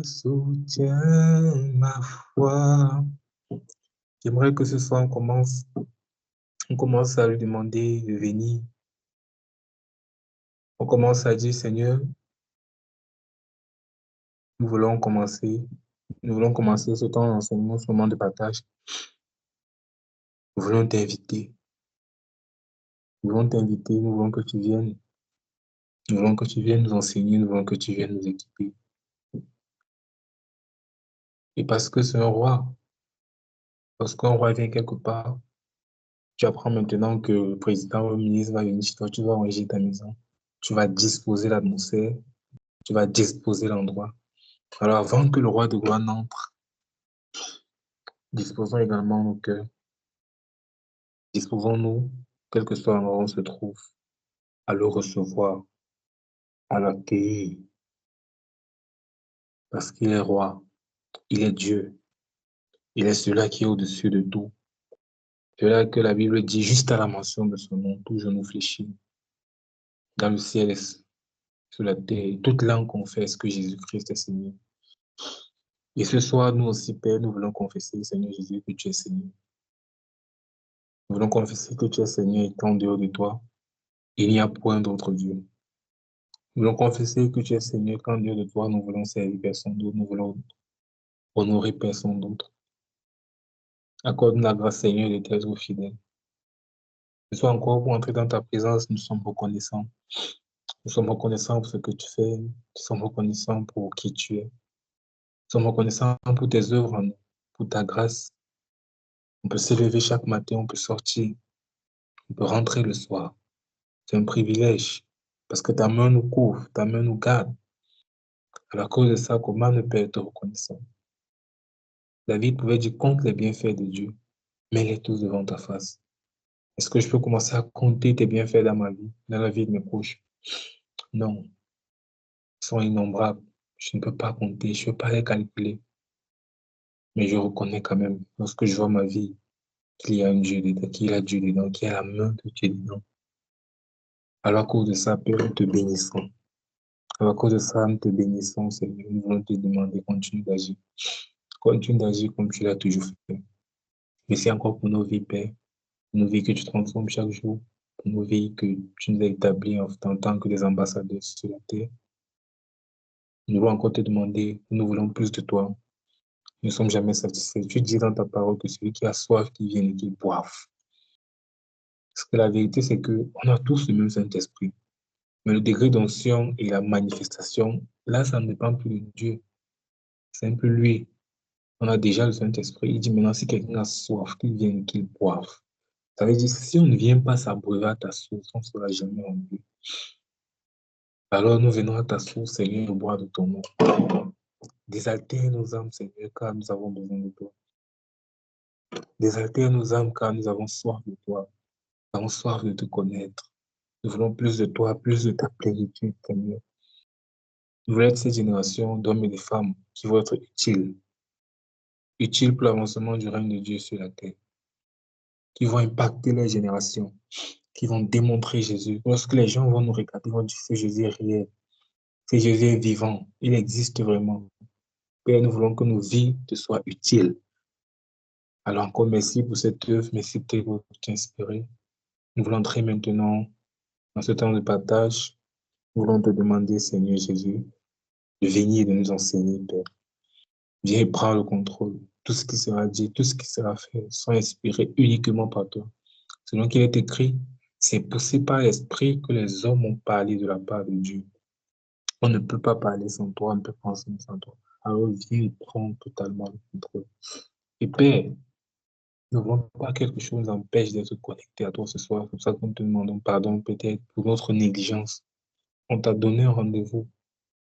soutiens ma foi. J'aimerais que ce soir, on commence à lui demander de venir. On commence à dire, Seigneur, nous voulons commencer ce temps d'enseignement, ce moment de partage. Nous voulons t'inviter. Nous voulons t'inviter, nous voulons que tu viennes. Nous voulons que tu viennes nous enseigner, nous voulons que tu viennes nous équiper. Et parce que c'est un roi, lorsqu'un roi vient quelque part, tu apprends maintenant que le président ou le ministre va venir chez toi, tu vas ranger ta maison, tu vas disposer l'atmosphère, tu vas disposer l'endroit. Alors avant que le roi de gloire n'entre, disposons également nos cœurs. Disposons-nous, quel que soit l'endroit où on se trouve, à le recevoir, à l'accueillir, parce qu'il est roi, il est Dieu, il est celui qui est au-dessus de tout. C'est là que la Bible dit, juste à la mention de son nom, tout genou fléchit, dans le ciel et sur la terre, toute langue confesse que Jésus-Christ est Seigneur. Et ce soir, nous aussi, Père, nous voulons confesser, Seigneur Jésus, que tu es Seigneur. Nous voulons confesser que tu es Seigneur et qu'en dehors de toi, il n'y a point d'autre Dieu. Nous voulons confesser que tu es Seigneur, qu'en dehors de toi, nous voulons servir personne d'autre, nous voulons honorer personne d'autre. Accorde-nous la grâce, Seigneur, d'être fidèle. Ce soir encore, pour entrer dans ta présence, nous sommes reconnaissants. Nous sommes reconnaissants pour ce que tu fais. Nous sommes reconnaissants pour qui tu es. Nous sommes reconnaissants pour tes œuvres, pour ta grâce. On peut s'élever chaque matin, on peut sortir, on peut rentrer le soir. C'est un privilège parce que ta main nous couvre, ta main nous garde. À cause de ça, comment ne pas être reconnaissant? David pouvait dire compte les bienfaits de Dieu, mets-les tous devant ta face. Est-ce que je peux commencer à compter tes bienfaits dans ma vie, dans la vie de mes proches? Non. Ils sont innombrables. Je ne peux pas compter, je ne peux pas les calculer. Mais je reconnais quand même, lorsque je vois ma vie, qu'il y a un Dieu dedans, qu'il y a Dieu dedans, qu'il y a la main de Dieu dedans. Alors à cause de ça, Père, nous te bénissons. Alors à cause de ça, nous te bénissons, Seigneur. Nous voulons te demander, continue d'agir. Continue d'agir comme tu l'as toujours fait. Merci encore pour nos vies, Père. Pour nos vies que tu transformes chaque jour. Pour nos vies que tu nous as établies en tant que des ambassadeurs sur la terre. Nous voulons encore te demander, nous voulons plus de toi. Nous ne sommes jamais satisfaits. Tu dis dans ta parole que celui qui a soif, qui vienne et qui boive. Parce que la vérité, c'est qu'on a tous le même Saint-Esprit. Mais le degré d'onction et la manifestation, là, ça ne dépend plus de Dieu. C'est un peu lui. On a déjà le Saint-Esprit. Il dit maintenant, si quelqu'un a soif, qu'il vienne et qu'il boive. Ça veut dire que si on ne vient pas s'abreuver à ta source, on ne sera jamais rempli. Alors nous venons à ta source, Seigneur, boire de ton eau. Désaltère nos âmes, Seigneur, car nous avons besoin de toi. Désaltère nos âmes, car nous avons soif de toi. Nous avons soif de te connaître. Nous voulons plus de toi, plus de ta plénitude, Seigneur. Nous voulons être cette génération d'hommes et de femmes qui vont être utiles. Utiles pour l'avancement du règne de Dieu sur la terre. Qui vont impacter les générations. Qui vont démontrer Jésus. Lorsque les gens vont nous regarder, ils vont dire que Jésus est réel. Que Jésus est vivant. Il existe vraiment. Père, nous voulons que nos vies te soient utiles. Alors encore merci pour cette œuvre. Merci pour t'inspirer. Nous voulons entrer maintenant dans ce temps de partage. Nous voulons te demander, Seigneur Jésus, de venir et de nous enseigner, Père. Viens et prends le contrôle. Tout ce qui sera dit, tout ce qui sera fait, soit inspiré uniquement par toi. Selon qu'il est écrit, c'est poussé par l'esprit que les hommes ont parlé de la part de Dieu. On ne peut pas parler sans toi, on ne peut pas enseigner sans toi. Alors viens et prends totalement le contrôle. Et Père, ne voulons pas que quelque chose nous empêche d'être connectés à toi ce soir. C'est pour ça que nous te demandons pardon peut-être pour notre négligence. On t'a donné un rendez-vous.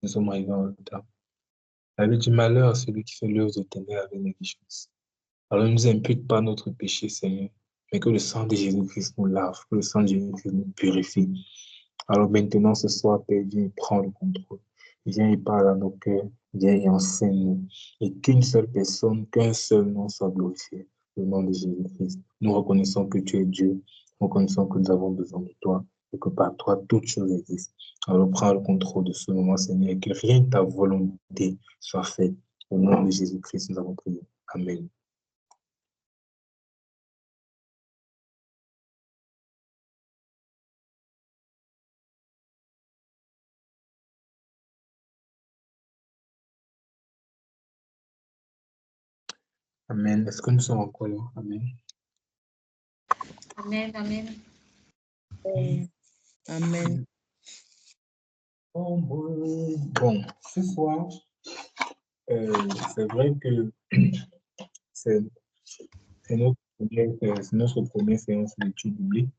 Nous sommes arrivés en retard. La vie du malheur à celui qui fait l'œuvre de ténèbres avec négligence. Alors ne nous impute pas notre péché, Seigneur, mais que le sang de Jésus-Christ nous lave, que le sang de Jésus-Christ nous purifie. Alors maintenant, ce soir, Père, viens et prends le contrôle. Viens et parle à nos cœurs, viens et enseigne-nous. Et qu'une seule personne, qu'un seul nom soit glorifié, le nom de Jésus-Christ. Nous reconnaissons que tu es Dieu, nous reconnaissons que nous avons besoin de toi. que par toi, toutes choses existent. Alors, prends le contrôle de ce moment, Seigneur, et que rien que ta volonté soit faite. Au nom de Jésus-Christ, nous avons prié. Amen. Amen. Est-ce que nous sommes encore là? Amen. Amen, amen. Amen. Bon, ce soir, c'est vrai que c'est notre première séance d'études bibliques.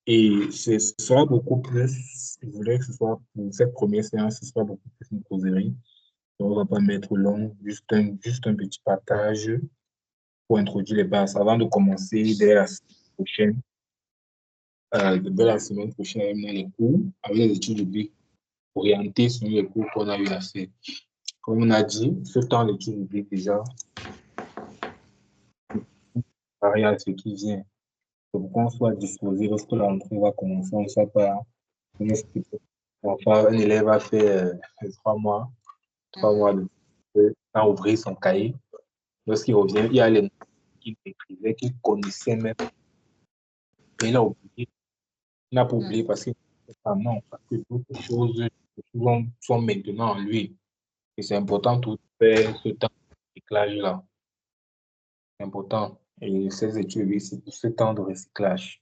Et ce sera beaucoup plus, je voudrais que ce soit pour cette première séance, ce sera beaucoup plus une causerie. On ne va pas mettre long, juste un petit partage pour introduire les bases avant de commencer dès la semaine prochaine. Dès la semaine prochaine, on a les cours avec les études bibliques orientées sur les cours qu'on a eu à faire. Comme on a dit, ce temps d'études bibliques déjà, pareil à ce qui vient. Pour qu'on soit disposé lorsque la rentrée va commencer, on ne soit pas. Enfin, un élève a fait 3 mois à ouvrir son cahier. Lorsqu'il revient, il y a les mots qu'il écrivait, qu'il connaissait même. Et il a oublié. Il n'a pas oublié parce que non, parce que d'autres choses sont maintenant en lui. Et c'est important de faire ce temps de recyclage-là. C'est important. Et ces études, c'est pour ce temps de recyclage.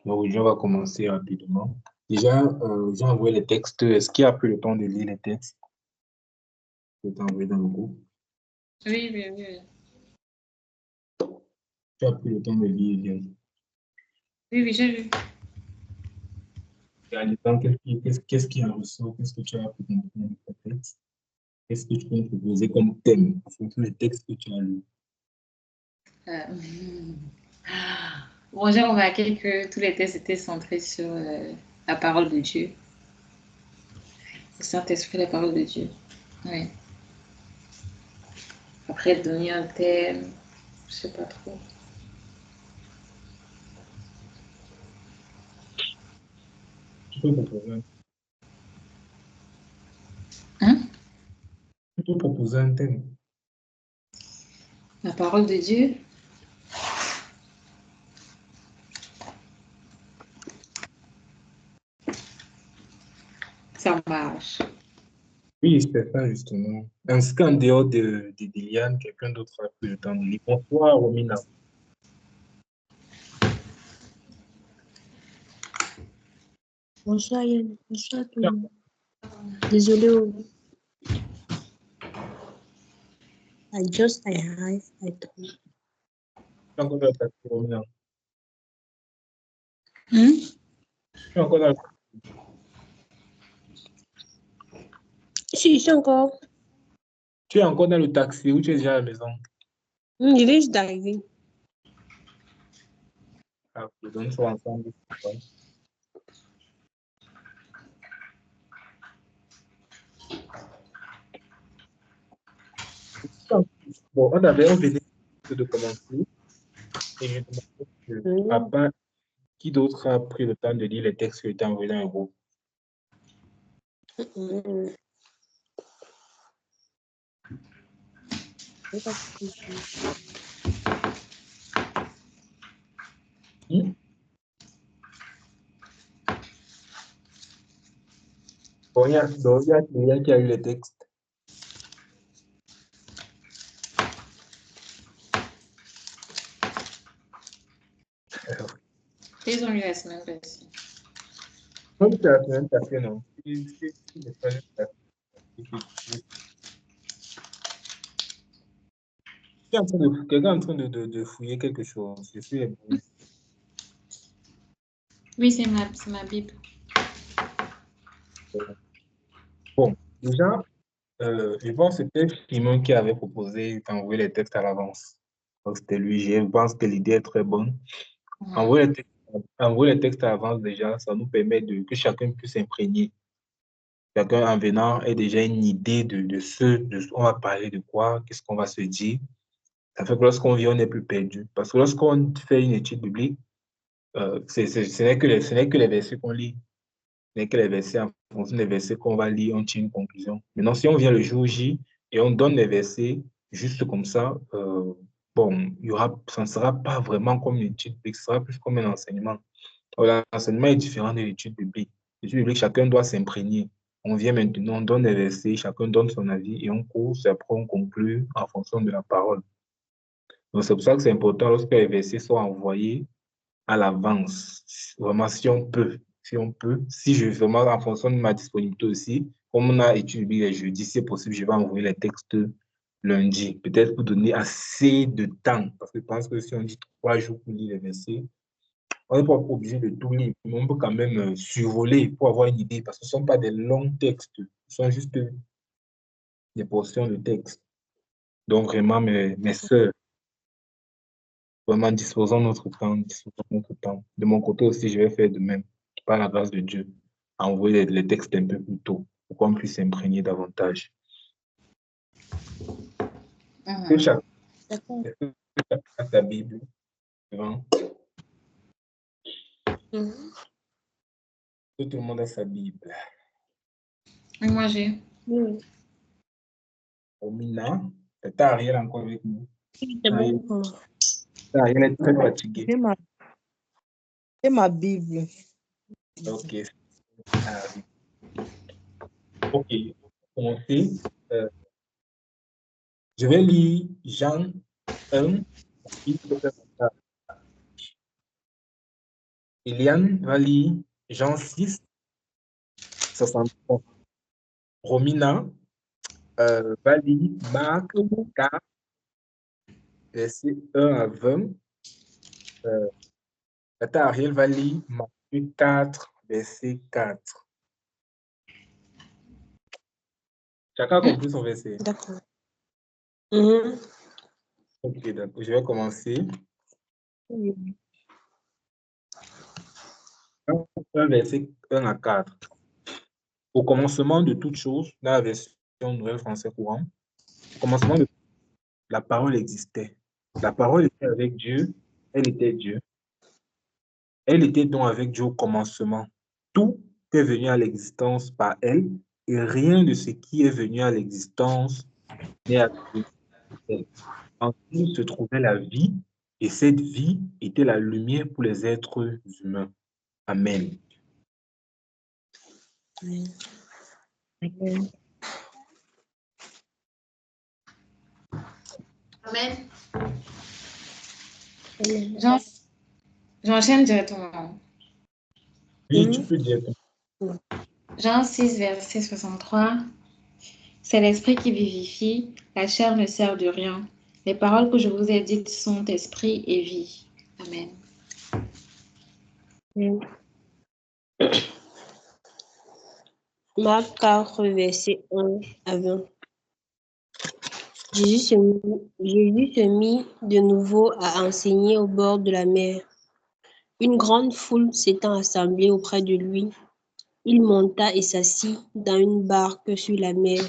Donc, aujourd'hui, on va commencer rapidement. Déjà, j'ai envoyé les textes. Est-ce qu'il a pris le temps de lire les textes? Je vais t'envoyer dans le groupe. Oui, oui, oui. Tu as pris le temps de lire, Eliane. Oui, oui, j'ai vu. Et en lisant, qu'est-ce qui en ressort? Qu'est-ce que tu as pu comprendre de ce texte? Qu'est-ce que tu peux me proposer comme thème en fonction des textes que tu as lus? Bon, j'ai remarqué que tous les tests étaient centrés sur la parole de Dieu. Le Saint-Esprit, la parole de Dieu. Oui. Après, donner un thème, je sais pas trop. Tu peux proposer Hein? tu peux proposer un thème. La parole de Dieu. Ça marche. Oui, c'est ça justement. Ainsi qu'en dehors de Liliane, quelqu'un d'autre a pris le temps de lire. Bonsoir, Romina. Bonsoir Yann. Bonsoir tout le monde. Désolé. I thought. Tu es encore dans le taxi, Romina. Hmm? Tu es encore dans le Si, je suis encore. Tu es encore dans le taxi ou tu es déjà à la maison? Il est juste d'arriver. Ah, donc nous sommes ensemble. Bon, on venait de commencer et je demandais que, à part qui d'autre a pris le temps de lire les textes qui étaient envoyés dans le groupe? Bon, il y a quelqu'un qui a eu les textes. Ils ont eu la semaine passée. Donc, c'est la semaine passée, non? Quelqu'un est en train de fouiller quelque chose. Je suis ébloui. Oui, c'est ma Bible. Bon, déjà, je pense que c'était Simon qui avait proposé d'envoyer les textes à l'avance. Donc, c'était lui. Je pense que l'idée est très bonne. Envoyer les textes à l'avance, déjà, ça nous permet que chacun puisse s'imprégner. Chacun en venant ait déjà une idée de ce on va parler de quoi, qu'est-ce qu'on va se dire. Ça fait que lorsqu'on vient, on n'est plus perdu. Parce que lorsqu'on fait une étude biblique, ce n'est que les versets qu'on lit. Ce n'est que les versets, en fonction des versets qu'on va lire, on tire une conclusion. Maintenant, si on vient le jour J et on donne les versets juste comme ça, bon, ça ne sera pas vraiment comme une étude biblique, ce sera plus comme un enseignement. Alors, l'enseignement est différent de l'étude biblique. L'étude biblique, chacun doit s'imprégner. On vient maintenant, on donne les versets, chacun donne son avis et on course, et après on conclut en fonction de la parole. Donc, c'est pour ça que c'est important lorsque les versets sont envoyés à l'avance. Vraiment, si je vraiment en fonction de ma disponibilité aussi, comme on a étudié les jeudis, si c'est possible, je vais envoyer les textes lundi. Peut-être pour donner assez de temps. Parce que je pense que si on dit 3 jours pour lire les versets, on n'est pas obligé de tout lire, mais on peut quand même survoler pour avoir une idée, parce que ce ne sont pas des longs textes, ce sont juste des portions de texte. Donc, vraiment, mes sœurs, vraiment, disposons notre temps, disposons notre temps. De mon côté aussi, je vais faire de même, par la grâce de Dieu, envoyer les textes un peu plus tôt, pour qu'on puisse s'imprégner davantage. Est-ce que chacun D'accord. a sa Bible devant? Mhm. Tout le monde a sa Bible. Et moi, j'ai. Oui. Omina, c'est Ariel encore avec nous. C'est bon pour moi. Ariel est très fatigué. J'ai ma Bible. Ok. Ok. Pour commencer, je vais lire Jean 1. Eliane va lire Jean 6, 63. Romina va lire Marc Mhm. 4, verset 1 à 20. Tata Ariel va lire Matthieu 4, verset 4. Chacun a compris son verset. D'accord. Mhm. Ok, d'accord. Je vais commencer. Oui. Un verset 1 à 4. Au commencement de toutes choses, dans la version Nouvelle Français courant, au commencement de la parole existait. La parole était avec Dieu, elle était Dieu. Elle était donc avec Dieu au commencement. Tout est venu à l'existence par elle, et rien de ce qui est venu à l'existence n'est à cause d'elle. En elle se trouvait la vie, et cette vie était la lumière pour les êtres humains. Amen. Oui. Amen. Amen. Amen. J'enchaîne directement. Oui, tu Mhm. peux dire. Jean 6, verset 63. C'est l'esprit qui vivifie, la chair ne sert de rien. Les paroles que je vous ai dites sont esprit et vie. Amen. Amen. Marc 4, verset 1 à 20. Jésus se mit de nouveau à enseigner au bord de la mer. Une grande foule s'étant assemblée auprès de lui, il monta et s'assit dans une barque sur la mer.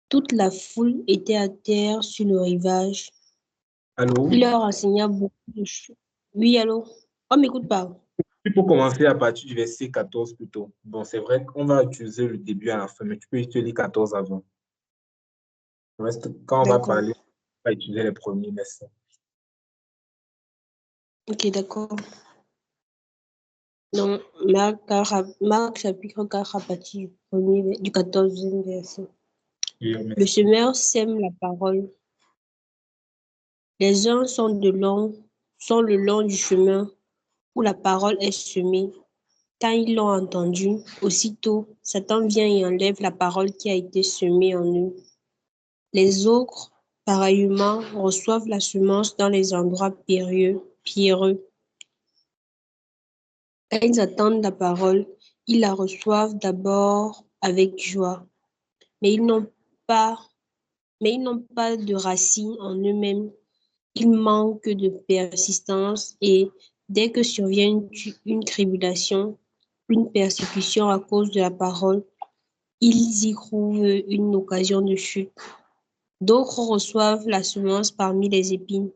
Toute la foule était à terre sur le rivage. Allô? Il leur enseigna beaucoup de choses. Oui, allô? On m'écoute pas. Tu peux commencer à partir du verset 14 plutôt. Bon, c'est vrai qu'on va utiliser le début à la fin, mais tu peux utiliser 14 avant. Le reste, quand on va D'accord. parler, on va utiliser les premiers versets. Ok, d'accord. Donc, Marc chapitre 4 à partir du 14e verset. Oui, Le merci. semeur sème la parole. Les uns sont le long du chemin où la parole est semée. Quand ils l'ont entendue, aussitôt, Satan vient et enlève la parole qui a été semée en eux. Les autres, pareillement, reçoivent la semence dans les endroits pierreux. Quand ils attendent la parole, ils la reçoivent d'abord avec joie, mais ils n'ont pas de racines en eux-mêmes. Ils manquent de persistance et dès que survient une tribulation, une persécution à cause de la parole, ils y trouvent une occasion de chute. D'autres reçoivent la semence parmi les épines.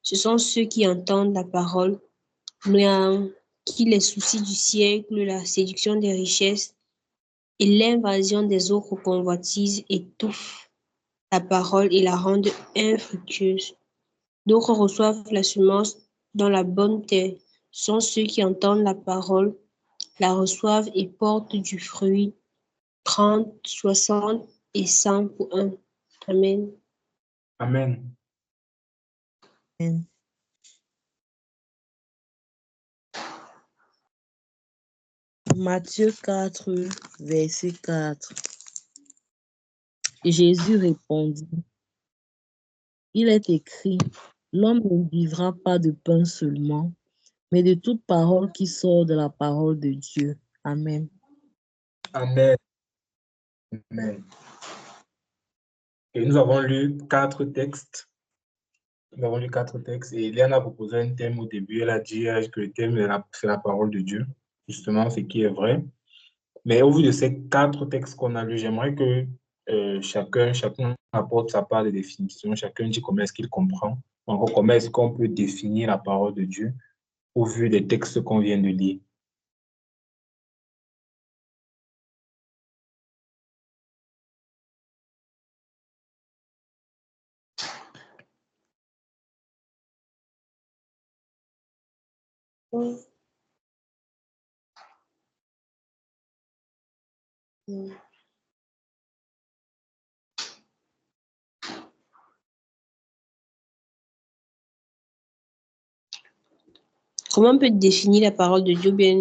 Ce sont ceux qui entendent la parole, mais qui les soucis du siècle, la séduction des richesses et l'invasion des autres convoitises étouffent la parole et la rendent infructueuse. D'autres reçoivent la semence dans la bonne terre. Ce sont ceux qui entendent la parole, la reçoivent et portent du fruit 30, 60 et 100 pour un. Amen. Amen. Amen. Matthieu 4, verset 4. Jésus répondit, il est écrit, l'homme ne vivra pas de pain seulement, mais de toute parole qui sort de la parole de Dieu. Amen. Amen. Amen. Et nous avons lu 4 textes. Nous avons lu 4 textes et Eliane a proposé un thème au début. Elle a dit que le thème c'est la parole de Dieu, justement, ce qui est vrai. Mais au vu de ces 4 textes qu'on a lus, j'aimerais que chacun apporte sa part de définition. Chacun dit comment est-ce qu'il comprend. Encore, comment est-ce qu'on peut définir la parole de Dieu au vu des textes qu'on vient de lire. Comment on peut définir la parole de Dieu bien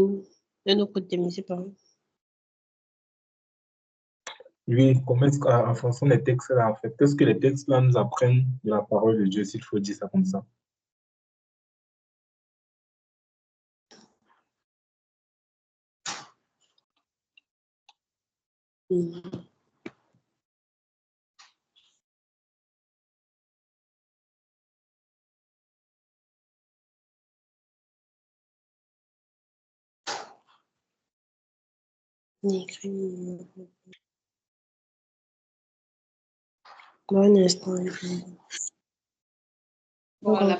d'un autre thème, c'est pas. Lui, comment est-ce qu'en fonction des textes-là, en fait, qu'est-ce que les textes-là nous apprennent de la parole de Dieu, s'il faut dire ça comme ça? Bon instant. Bon, la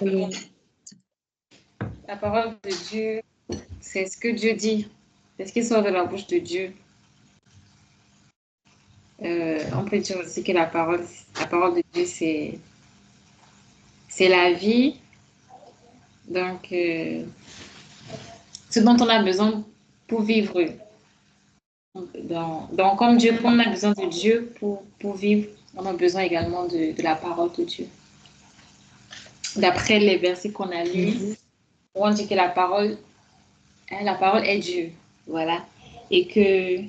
parole de Dieu, c'est ce que Dieu dit. C'est ce qui sort de la bouche de Dieu. On peut dire aussi que la parole de Dieu, c'est la vie. Donc, ce dont on a besoin pour vivre. Donc, comme Dieu, comme on a besoin de Dieu pour vivre, on a besoin également de la parole de Dieu. D'après les versets qu'on a lus, on dit que la parole est Dieu. Voilà. Et que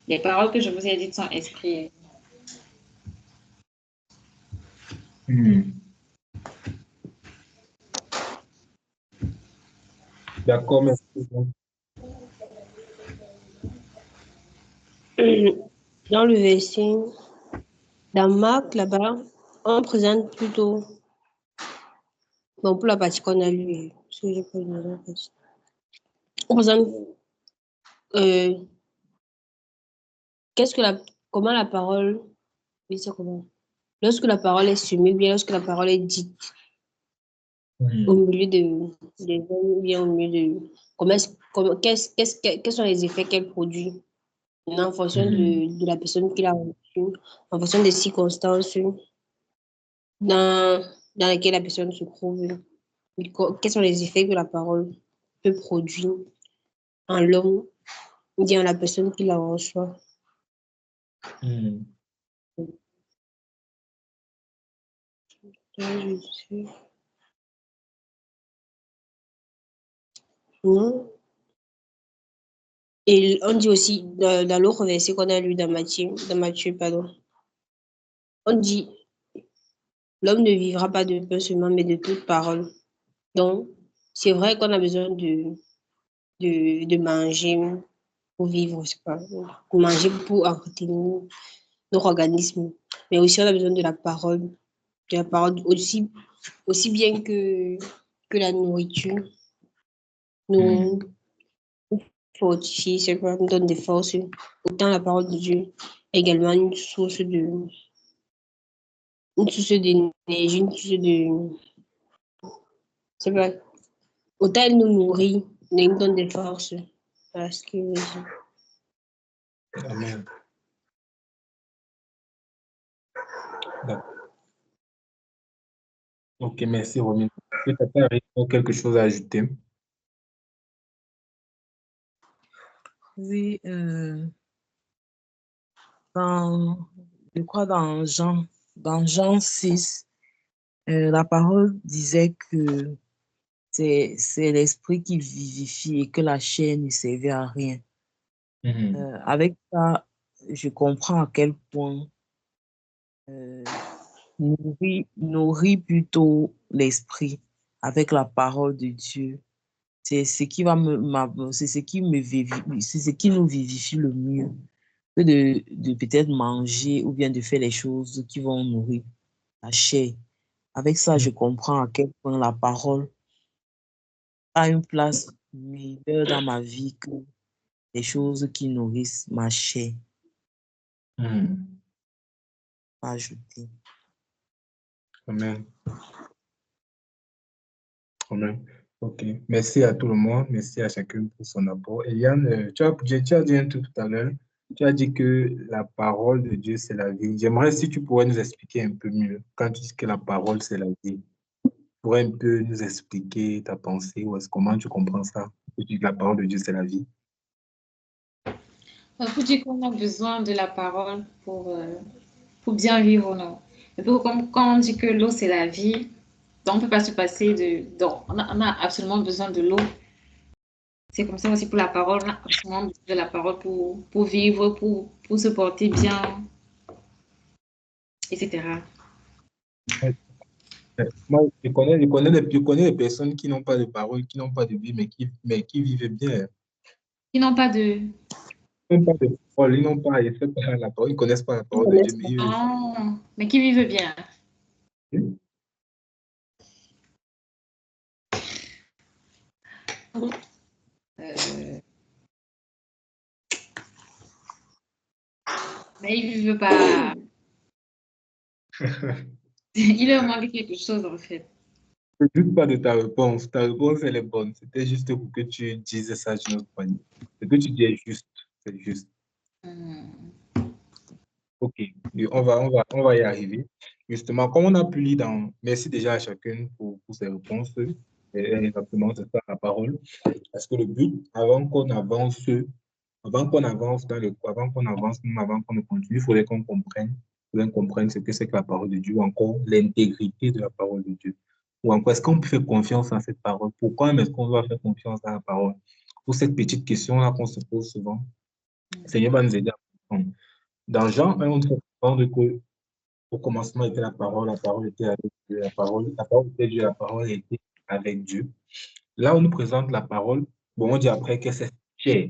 les paroles que je vous ai dites sont esprit. D'accord, merci. Dans le verset, dans Marc, là-bas, on présente plutôt, bon, pour la partie qu'on a lue, parce que j'ai pas lu la partie. On présente comment la parole, oui, c'est comment? Lorsque la parole est semée, bien lorsque la parole est dite au milieu des hommes, bien au milieu de, quels sont les effets qu'elle produit en fonction de la personne qui l'a reçue, en fonction des circonstances dans lesquelles la personne se trouve. Quels sont les effets que la parole peut produire en l'homme ou bien en la personne qui la reçoit. Non. Et on dit aussi dans l'autre verset qu'on a lu dans Matthieu, pardon. On dit l'homme ne vivra pas de pain seulement, mais de toute parole. Donc, c'est vrai qu'on a besoin de manger pour vivre, c'est pas, pour manger pour entretenir notre organisme. Mais aussi, on a besoin de la parole aussi bien que la nourriture nous fortifie, c'est pas, nous donne des forces. Autant la parole de Dieu est également une source d'énergie, une source de, c'est pas, Autant il nous nourrit, mais il nous donne des forces. Parce que Amen. D'accord. Ok, merci, Romy. Est-ce que tu as quelque chose à ajouter? Oui, je crois dans Jean 6, la parole disait que c'est l'esprit qui vivifie et que la chair ne servait à rien. Mhm. Avec ça, je comprends à quel point euh, nourrir plutôt l'esprit avec la parole de Dieu. C'est ce qui va c'est ce qui c'est ce qui nous vivifie le mieux que de peut-être manger ou bien de faire les choses qui vont nourrir la chair. Avec ça, je comprends à quel point la parole a une place meilleure dans ma vie que les choses qui nourrissent ma chair. Mhm. Ajouter. Amen. Amen. Ok. Merci à tout le monde. Merci à chacun pour son apport. Eliane, tu as dit un truc tout à l'heure. Tu as dit que la parole de Dieu, c'est la vie. J'aimerais si tu pourrais nous expliquer un peu mieux. Quand tu dis que la parole, c'est la vie, tu pourrais un peu nous expliquer ta pensée ou comment tu comprends ça? Que tu dis que la parole de Dieu, c'est la vie. Vous dites qu'on a besoin de la parole pour bien vivre, non? Et puis, comme quand on dit que l'eau, c'est la vie, donc on ne peut pas se passer donc, on a absolument besoin de l'eau. C'est comme ça aussi pour la parole, on a absolument besoin de la parole pour vivre, pour se porter bien, etc. Moi, je connais des personnes qui n'ont pas de parole, qui n'ont pas de vie, mais qui vivent bien. Ils n'ont pas de... Ils n'ont pas de parole, ils n'ont pas, ils savent pas la parole, ils ne connaissent pas la ils parole de Dieu, connaissent mais pas. ils vivent Oh, mais qui vivent bien. bien. Euh, mais ils vivent pas... Il leur manque quelque chose, en fait. Ne doute pas de ta réponse. Ta réponse, elle est bonne. C'était juste pour que tu dises ça d'une autre manière. Ce que tu dis est juste. C'est juste. Hmm. OK. Et on va y arriver. Justement, comme on a pu lire dans... Merci déjà à chacun pour ses réponses. Et exactement, c'est ça la parole. Parce que le but, avant qu'on avance dans le, avant qu'on avance, même avant qu'on ne continue, il faudrait qu'on comprenne ce que c'est que la parole de Dieu, ou encore l'intégrité de la parole de Dieu. Ou encore, est-ce qu'on peut faire confiance à cette parole? Pourquoi est-ce qu'on doit faire confiance à la parole? Pour cette petite question-là qu'on se pose souvent, le Seigneur va nous aider à comprendre. Dans Jean 1, on nous apprend que au commencement était la parole était avec Dieu, la parole était Dieu, la parole était avec Dieu. Là, on nous présente la parole, bon, on dit après que c'est chair.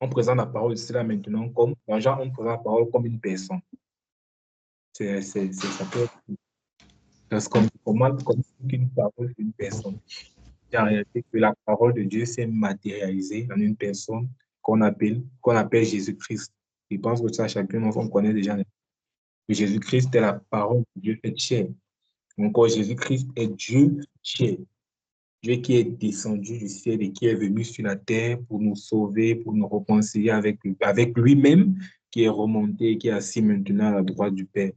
On présente la parole de cela maintenant comme, dans Jean, on présente la parole comme une personne. Ça peut être comme une parole d'une personne. En réalité, que la parole de Dieu s'est matérialisée en une personne qu'on appelle Jésus-Christ. Je pense que ça, chacun, on connaît déjà que Jésus-Christ est la parole de Dieu faite chair. Encore, Jésus-Christ est Dieu chair. Dieu qui est descendu du ciel et qui est venu sur la terre pour nous sauver, pour nous réconcilier avec lui-même, qui est remonté et qui est assis maintenant à la droite du Père.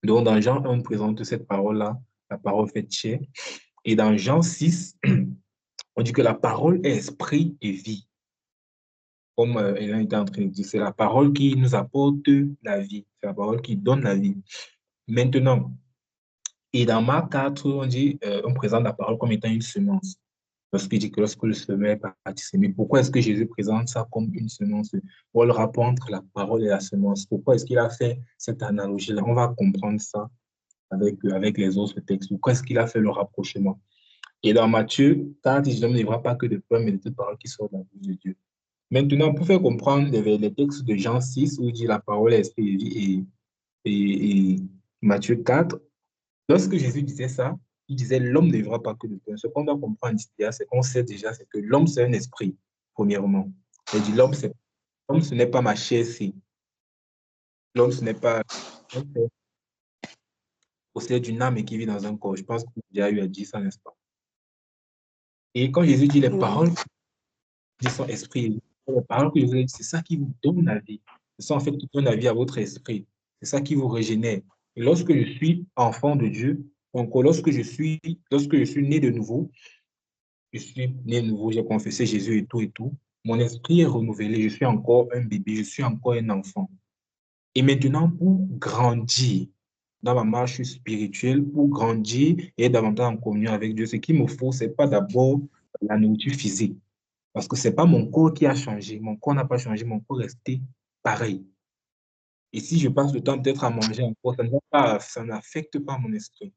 Donc, dans Jean 1, on présente cette parole-là, la parole faite chair. Et dans Jean 6, on dit que la parole est esprit et vie. Comme Hélène était en train de dire, c'est la parole qui nous apporte la vie. C'est la parole qui donne la vie. Maintenant, et dans Marc 4, on présente la parole comme étant une semence. Lorsqu'il dit que lorsque le semeur est parti s'aimer, pourquoi est-ce que Jésus présente ça comme une semence? Pour le rapport entre la parole et la semence. Pourquoi est-ce qu'il a fait cette analogie-là? On va comprendre ça avec les autres textes. Pourquoi est-ce qu'il a fait le rapprochement? Et dans Matthieu 4, il dit, l'homme ne vivra pas que de pain, mais de toute parole qui sort de la bouche de Dieu. Maintenant, pour faire comprendre les textes de Jean 6, où il dit la parole est esprit et vie, et Matthieu 4, lorsque Jésus disait ça, il disait l'homme ne vivra pas que de pain. Ce qu'on doit comprendre ici, c'est qu'on sait déjà, c'est que l'homme, c'est un esprit, premièrement. Il dit l'homme, ce n'est pas ma chair, c'est. L'homme, ce n'est pas. L'homme possède une âme et qui vit dans un corps. Je pense que vous avez eu à dire ça, n'est-ce pas? Et quand Jésus dit les Oui. paroles de son esprit, les paroles que Jésus dit, c'est ça qui vous donne la vie. C'est ça en fait qui donne la vie à votre esprit. C'est ça qui vous régénère. Et lorsque je suis enfant de Dieu, donc lorsque je suis né de nouveau, je suis né de nouveau, j'ai confessé Jésus et tout, mon esprit est renouvelé, je suis encore un bébé, je suis encore un enfant. Et maintenant, pour grandir dans ma marche spirituelle, pour grandir et être davantage en communion avec Dieu, ce qu'il me faut, ce n'est pas d'abord la nourriture physique. Parce que ce n'est pas mon corps qui a changé. Mon corps n'a pas changé, mon corps est resté pareil. Et si je passe le temps peut-être à manger encore, ça n'affecte pas mon esprit.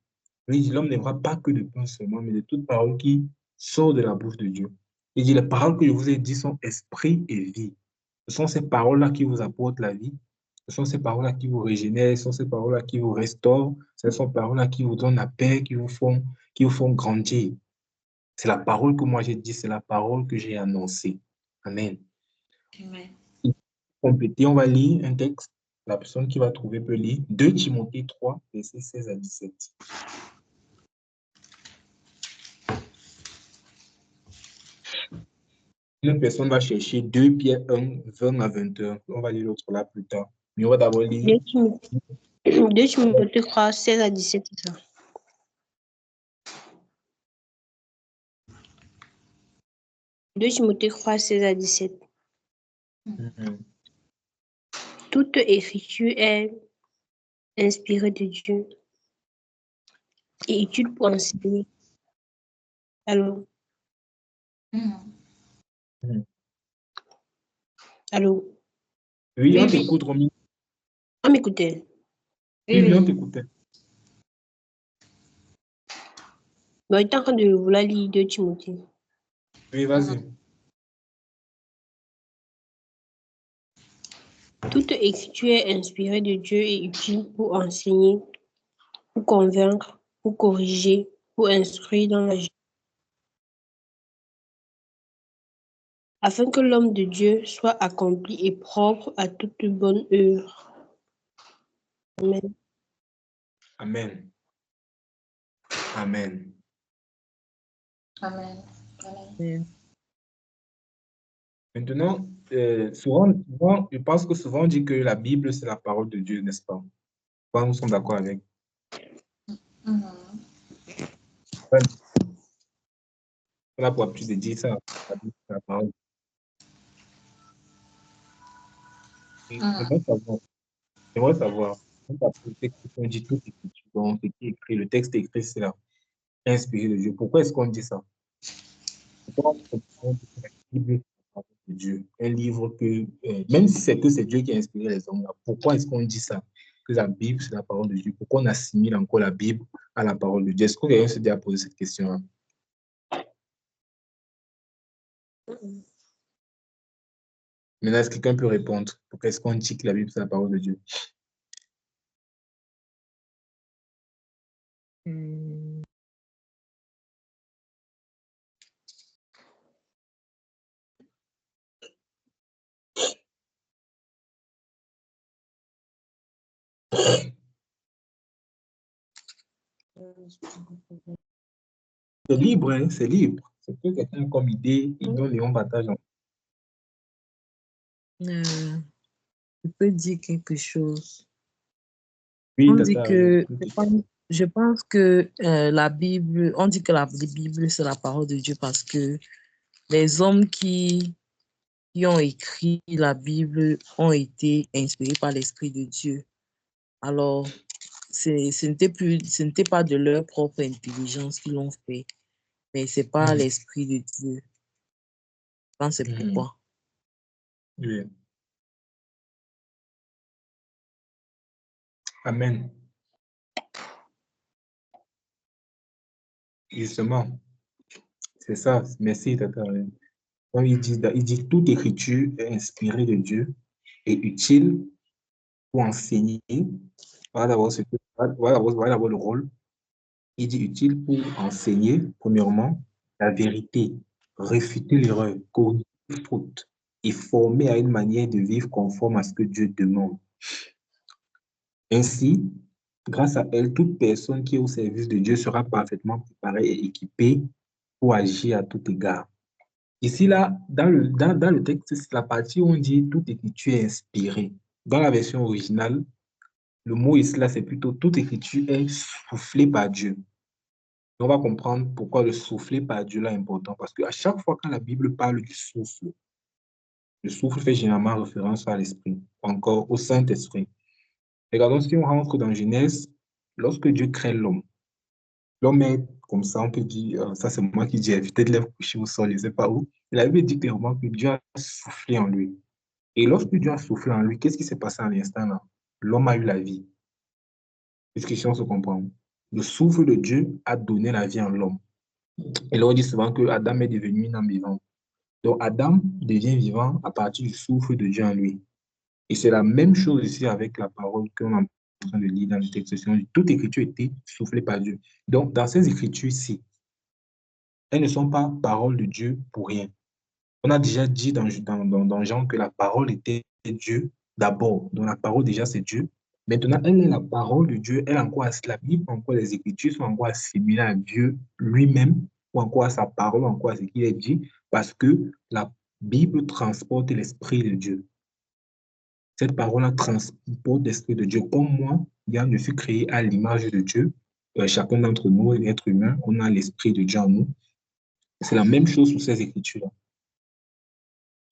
Oui, l'homme n'aimera pas que de pain seulement, mais de toute parole qui sort de la bouche de Dieu. Il dit, les paroles que je vous ai dites sont esprit et vie. Ce sont ces paroles-là qui vous apportent la vie. Ce sont ces paroles-là qui vous régénèrent. Ce sont ces paroles-là qui vous restaurent. Ce sont ces paroles-là qui vous donnent la paix, qui vous font grandir. C'est la parole que moi j'ai dit, c'est la parole que j'ai annoncée. Amen. Amen. Compléter, on va lire un texte. La personne qui va trouver peut lire 2 Timothée 3, versets 16 à 17. Une personne va chercher 2 Pierre 1, 20 à 21. On va lire l'autre là plus tard. Mais on va d'abord lire 2 Timothée 3, 16 à 17, c'est ça. Deux Timothée 3, 16 à 17. Toute écriture est inspirée de Dieu et utile pour enseigner. Allô? Allô? Oui, on Oui. t'écoute, Romy. On m'écoutait. Oui, on t'écoutait. Bon, il est en train de vouloir lire 2 Timothée. Oui, vas-y. Toute écriture est inspirée de Dieu et utile pour enseigner, pour convaincre, pour corriger, pour instruire dans la justice, afin que l'homme de Dieu soit accompli et propre à toute bonne œuvre. Amen. Amen. Amen. Amen. Amen. Maintenant, souvent, je pense que souvent on dit que la Bible, c'est la parole de Dieu, n'est-ce pas? Nous sommes d'accord avec. Ouais. On a pour habitude de dire ça. La Bible, c'est la parole. J'aimerais savoir. Le texte, on dit tout écrit. Donc, ce qui est écrit, le texte écrit, c'est là, inspiré de Dieu. Pourquoi est-ce qu'on dit ça? Pourquoi on dit que la Bible, c'est la parole de Dieu? Un livre que, même si c'est que c'est Dieu qui a inspiré les hommes, là, pourquoi est-ce qu'on dit ça? Que la Bible, c'est la parole de Dieu. Pourquoi on assimile encore la Bible à la parole de Dieu? Est-ce que quelqu'un s'est déjà posé cette question-là? Maintenant, est-ce que quelqu'un peut répondre? Pourquoi est-ce qu'on dit que la Bible, c'est la parole de Dieu? Hmm. C'est libre, hein? C'est libre. C'est que quelqu'un comme idée, il donne et on partage. Je peux dire quelque chose. Oui, On dit tata, que, je pense que la Bible, on dit que la Bible, c'est la parole de Dieu parce que les hommes qui ont écrit la Bible ont été inspirés par l'Esprit de Dieu. Alors, ce n'était pas de leur propre intelligence qu'ils l'ont fait, mais c'est pas l'Esprit de Dieu. Je pense que c'est pourquoi. Oui. Amen. Justement, c'est ça. Merci, tata. Donc, il dit toute écriture est inspirée de Dieu et utile pour enseigner. Voilà d'abord le rôle. Il dit utile pour enseigner, premièrement, la vérité, réfuter l'erreur, corriger les fautes et former à une manière de vivre conforme à ce que Dieu demande. Ainsi, grâce à elle, toute personne qui est au service de Dieu sera parfaitement préparée et équipée pour agir à tout égard. Ici, là, dans le texte, c'est la partie où on dit toute écriture est inspirée. Dans la version originale, le mot ici, là, c'est plutôt toute écriture est soufflée par Dieu. On va comprendre pourquoi le souffler par Dieu là est important. Parce qu'à chaque fois que la Bible parle du souffle, le souffle fait généralement référence à l'Esprit, encore au Saint-Esprit. Regardons si on rentre dans Genèse, lorsque Dieu crée l'homme, l'homme est comme ça, on peut dire, ça c'est moi qui dis, évitez de lèvres couchées au sol, je ne sais pas où. La Bible dit clairement que Dieu a soufflé en lui. Et lorsque Dieu a soufflé en lui, qu'est-ce qui s'est passé à l'instant là? L'homme a eu la vie. Est-ce on se comprend? Le souffle de Dieu a donné la vie en l'homme. Et là, on dit souvent que Adam est devenu une âme vivante. Donc, Adam devient vivant à partir du souffle de Dieu en lui. Et c'est la même chose ici avec la parole qu'on est en train de lire dans le texte. Toute écriture était soufflée par Dieu. Donc, dans ces écritures-ci, elles ne sont pas paroles de Dieu pour rien. On a déjà dit dans Jean que la parole était Dieu d'abord. Donc, la parole, déjà, c'est Dieu. Maintenant, elle est la parole de Dieu. Elle encore, la Bible, encore les Écritures sont encore assimilées à Dieu lui-même, ou encore à sa parole, ou encore à ce qu'il est dit, parce que la Bible transporte l'Esprit de Dieu. Cette parole transporte l'Esprit de Dieu. Comme moi, je suis créé à l'image de Dieu. Chacun d'entre nous, l'être humain, on a l'Esprit de Dieu en nous. C'est la même chose sur ces Écritures-là.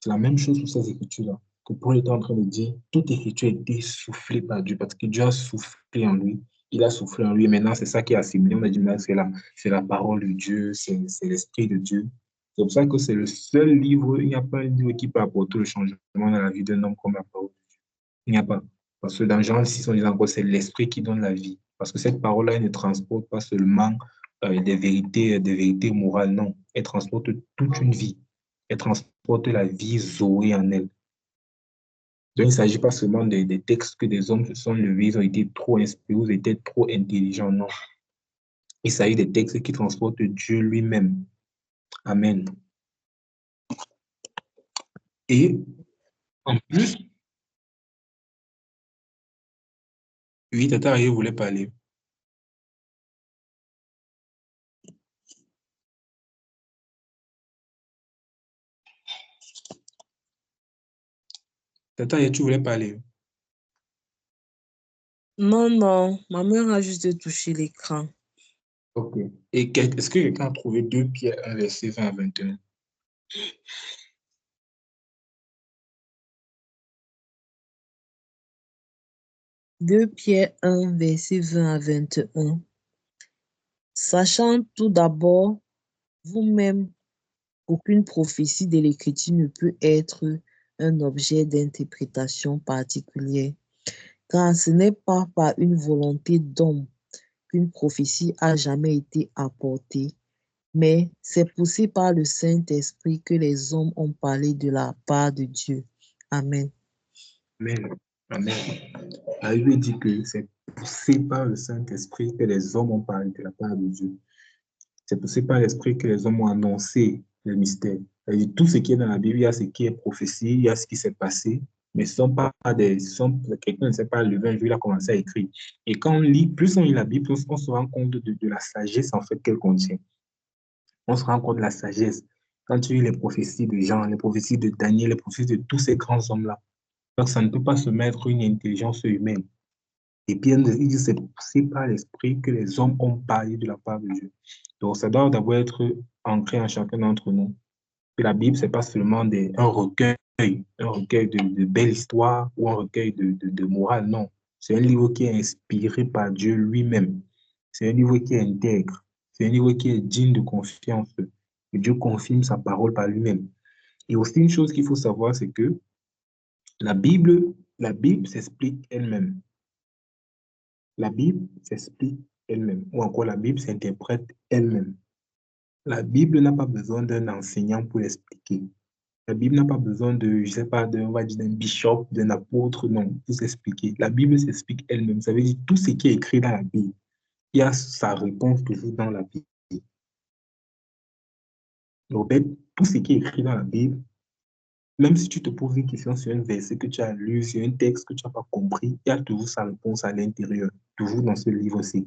C'est la même chose sur ces Écritures-là. Que Paul était en train de dire, toute Écriture a été soufflée par Dieu, parce que Dieu a soufflé en lui. Il a soufflé en lui. Maintenant, c'est ça qui est assimilé. On a dit, c'est la parole de Dieu, c'est l'Esprit de Dieu. C'est pour ça que c'est le seul livre, il n'y a pas un livre qui peut apporter le changement dans la vie d'un homme comme la parole. Il n'y a pas. Parce que dans Jean 6, on dit encore, c'est l'Esprit qui donne la vie. Parce que cette parole-là, elle ne transporte pas seulement des vérités morales, non. Elle transporte toute une vie. Elle transporte la vie Zoé en elle. Donc, il ne s'agit pas seulement des textes que des hommes se sont levés, ils ont été trop inspirés, ils étaient trop intelligents, non. Il s'agit des textes qui transportent Dieu lui-même. Amen. Et en plus, oui, Tata Aye voulait parler. Tata Aye, tu voulais parler? Non, non, ma mère a juste touché l'écran. Ok. Et est-ce que quelqu'un a trouvé 2 Pierre 1, verset 20 à 21? Deux Pierre 1, verset 20 à 21. Sachant tout d'abord, vous-même, aucune prophétie de l'Écriture ne peut être un objet d'interprétation particulière, car ce n'est pas par une volonté d'homme qu'une prophétie a jamais été apportée, mais c'est poussé par le Saint-Esprit que les hommes ont parlé de la part de Dieu. Amen. Amen. Amen. La Bible dit que c'est poussé par le Saint-Esprit que les hommes ont parlé de la part de Dieu. C'est poussé par l'Esprit que les hommes ont annoncé le mystère. C'est-à-dire, tout ce qui est dans la Bible, il y a ce qui est prophétie, il y a ce qui s'est passé, mais ce sont pas quelqu'un ne s'est pas levé un jour, il a commencé à écrire. Et quand on lit, plus on lit la Bible, plus on se rend compte de la sagesse en fait qu'elle contient. On se rend compte de la sagesse. Quand tu lis les prophéties de Jean, les prophéties de Daniel, les prophéties de tous ces grands hommes-là, donc ça ne peut pas se mettre une intelligence humaine. Et puis, il dit, c'est poussé par l'Esprit que les hommes ont parlé de la part de Dieu. Donc, ça doit d'abord être ancré en chacun d'entre nous. Que la Bible, ce n'est pas seulement un recueil de belles histoires ou un recueil de morale, non. C'est un livre qui est inspiré par Dieu lui-même. C'est un livre qui est intègre. C'est un livre qui est digne de confiance. Et Dieu confirme sa parole par lui-même. Et aussi, une chose qu'il faut savoir, c'est que la Bible s'explique elle-même. La Bible s'explique elle-même, ou encore la Bible s'interprète elle-même. La Bible n'a pas besoin d'un enseignant pour l'expliquer. La Bible n'a pas besoin de, je sais pas, on va dire d'un bishop, d'un apôtre, non, pour s'expliquer. La Bible s'explique elle-même. Ça veut dire tout ce qui est écrit dans la Bible, il y a sa réponse toujours dans la Bible. Donc, tout ce qui est écrit dans la Bible, même si tu te poses une question sur un verset que tu as lu, sur un texte que tu n'as pas compris, il y a toujours sa réponse à l'intérieur, toujours dans ce livre-ci.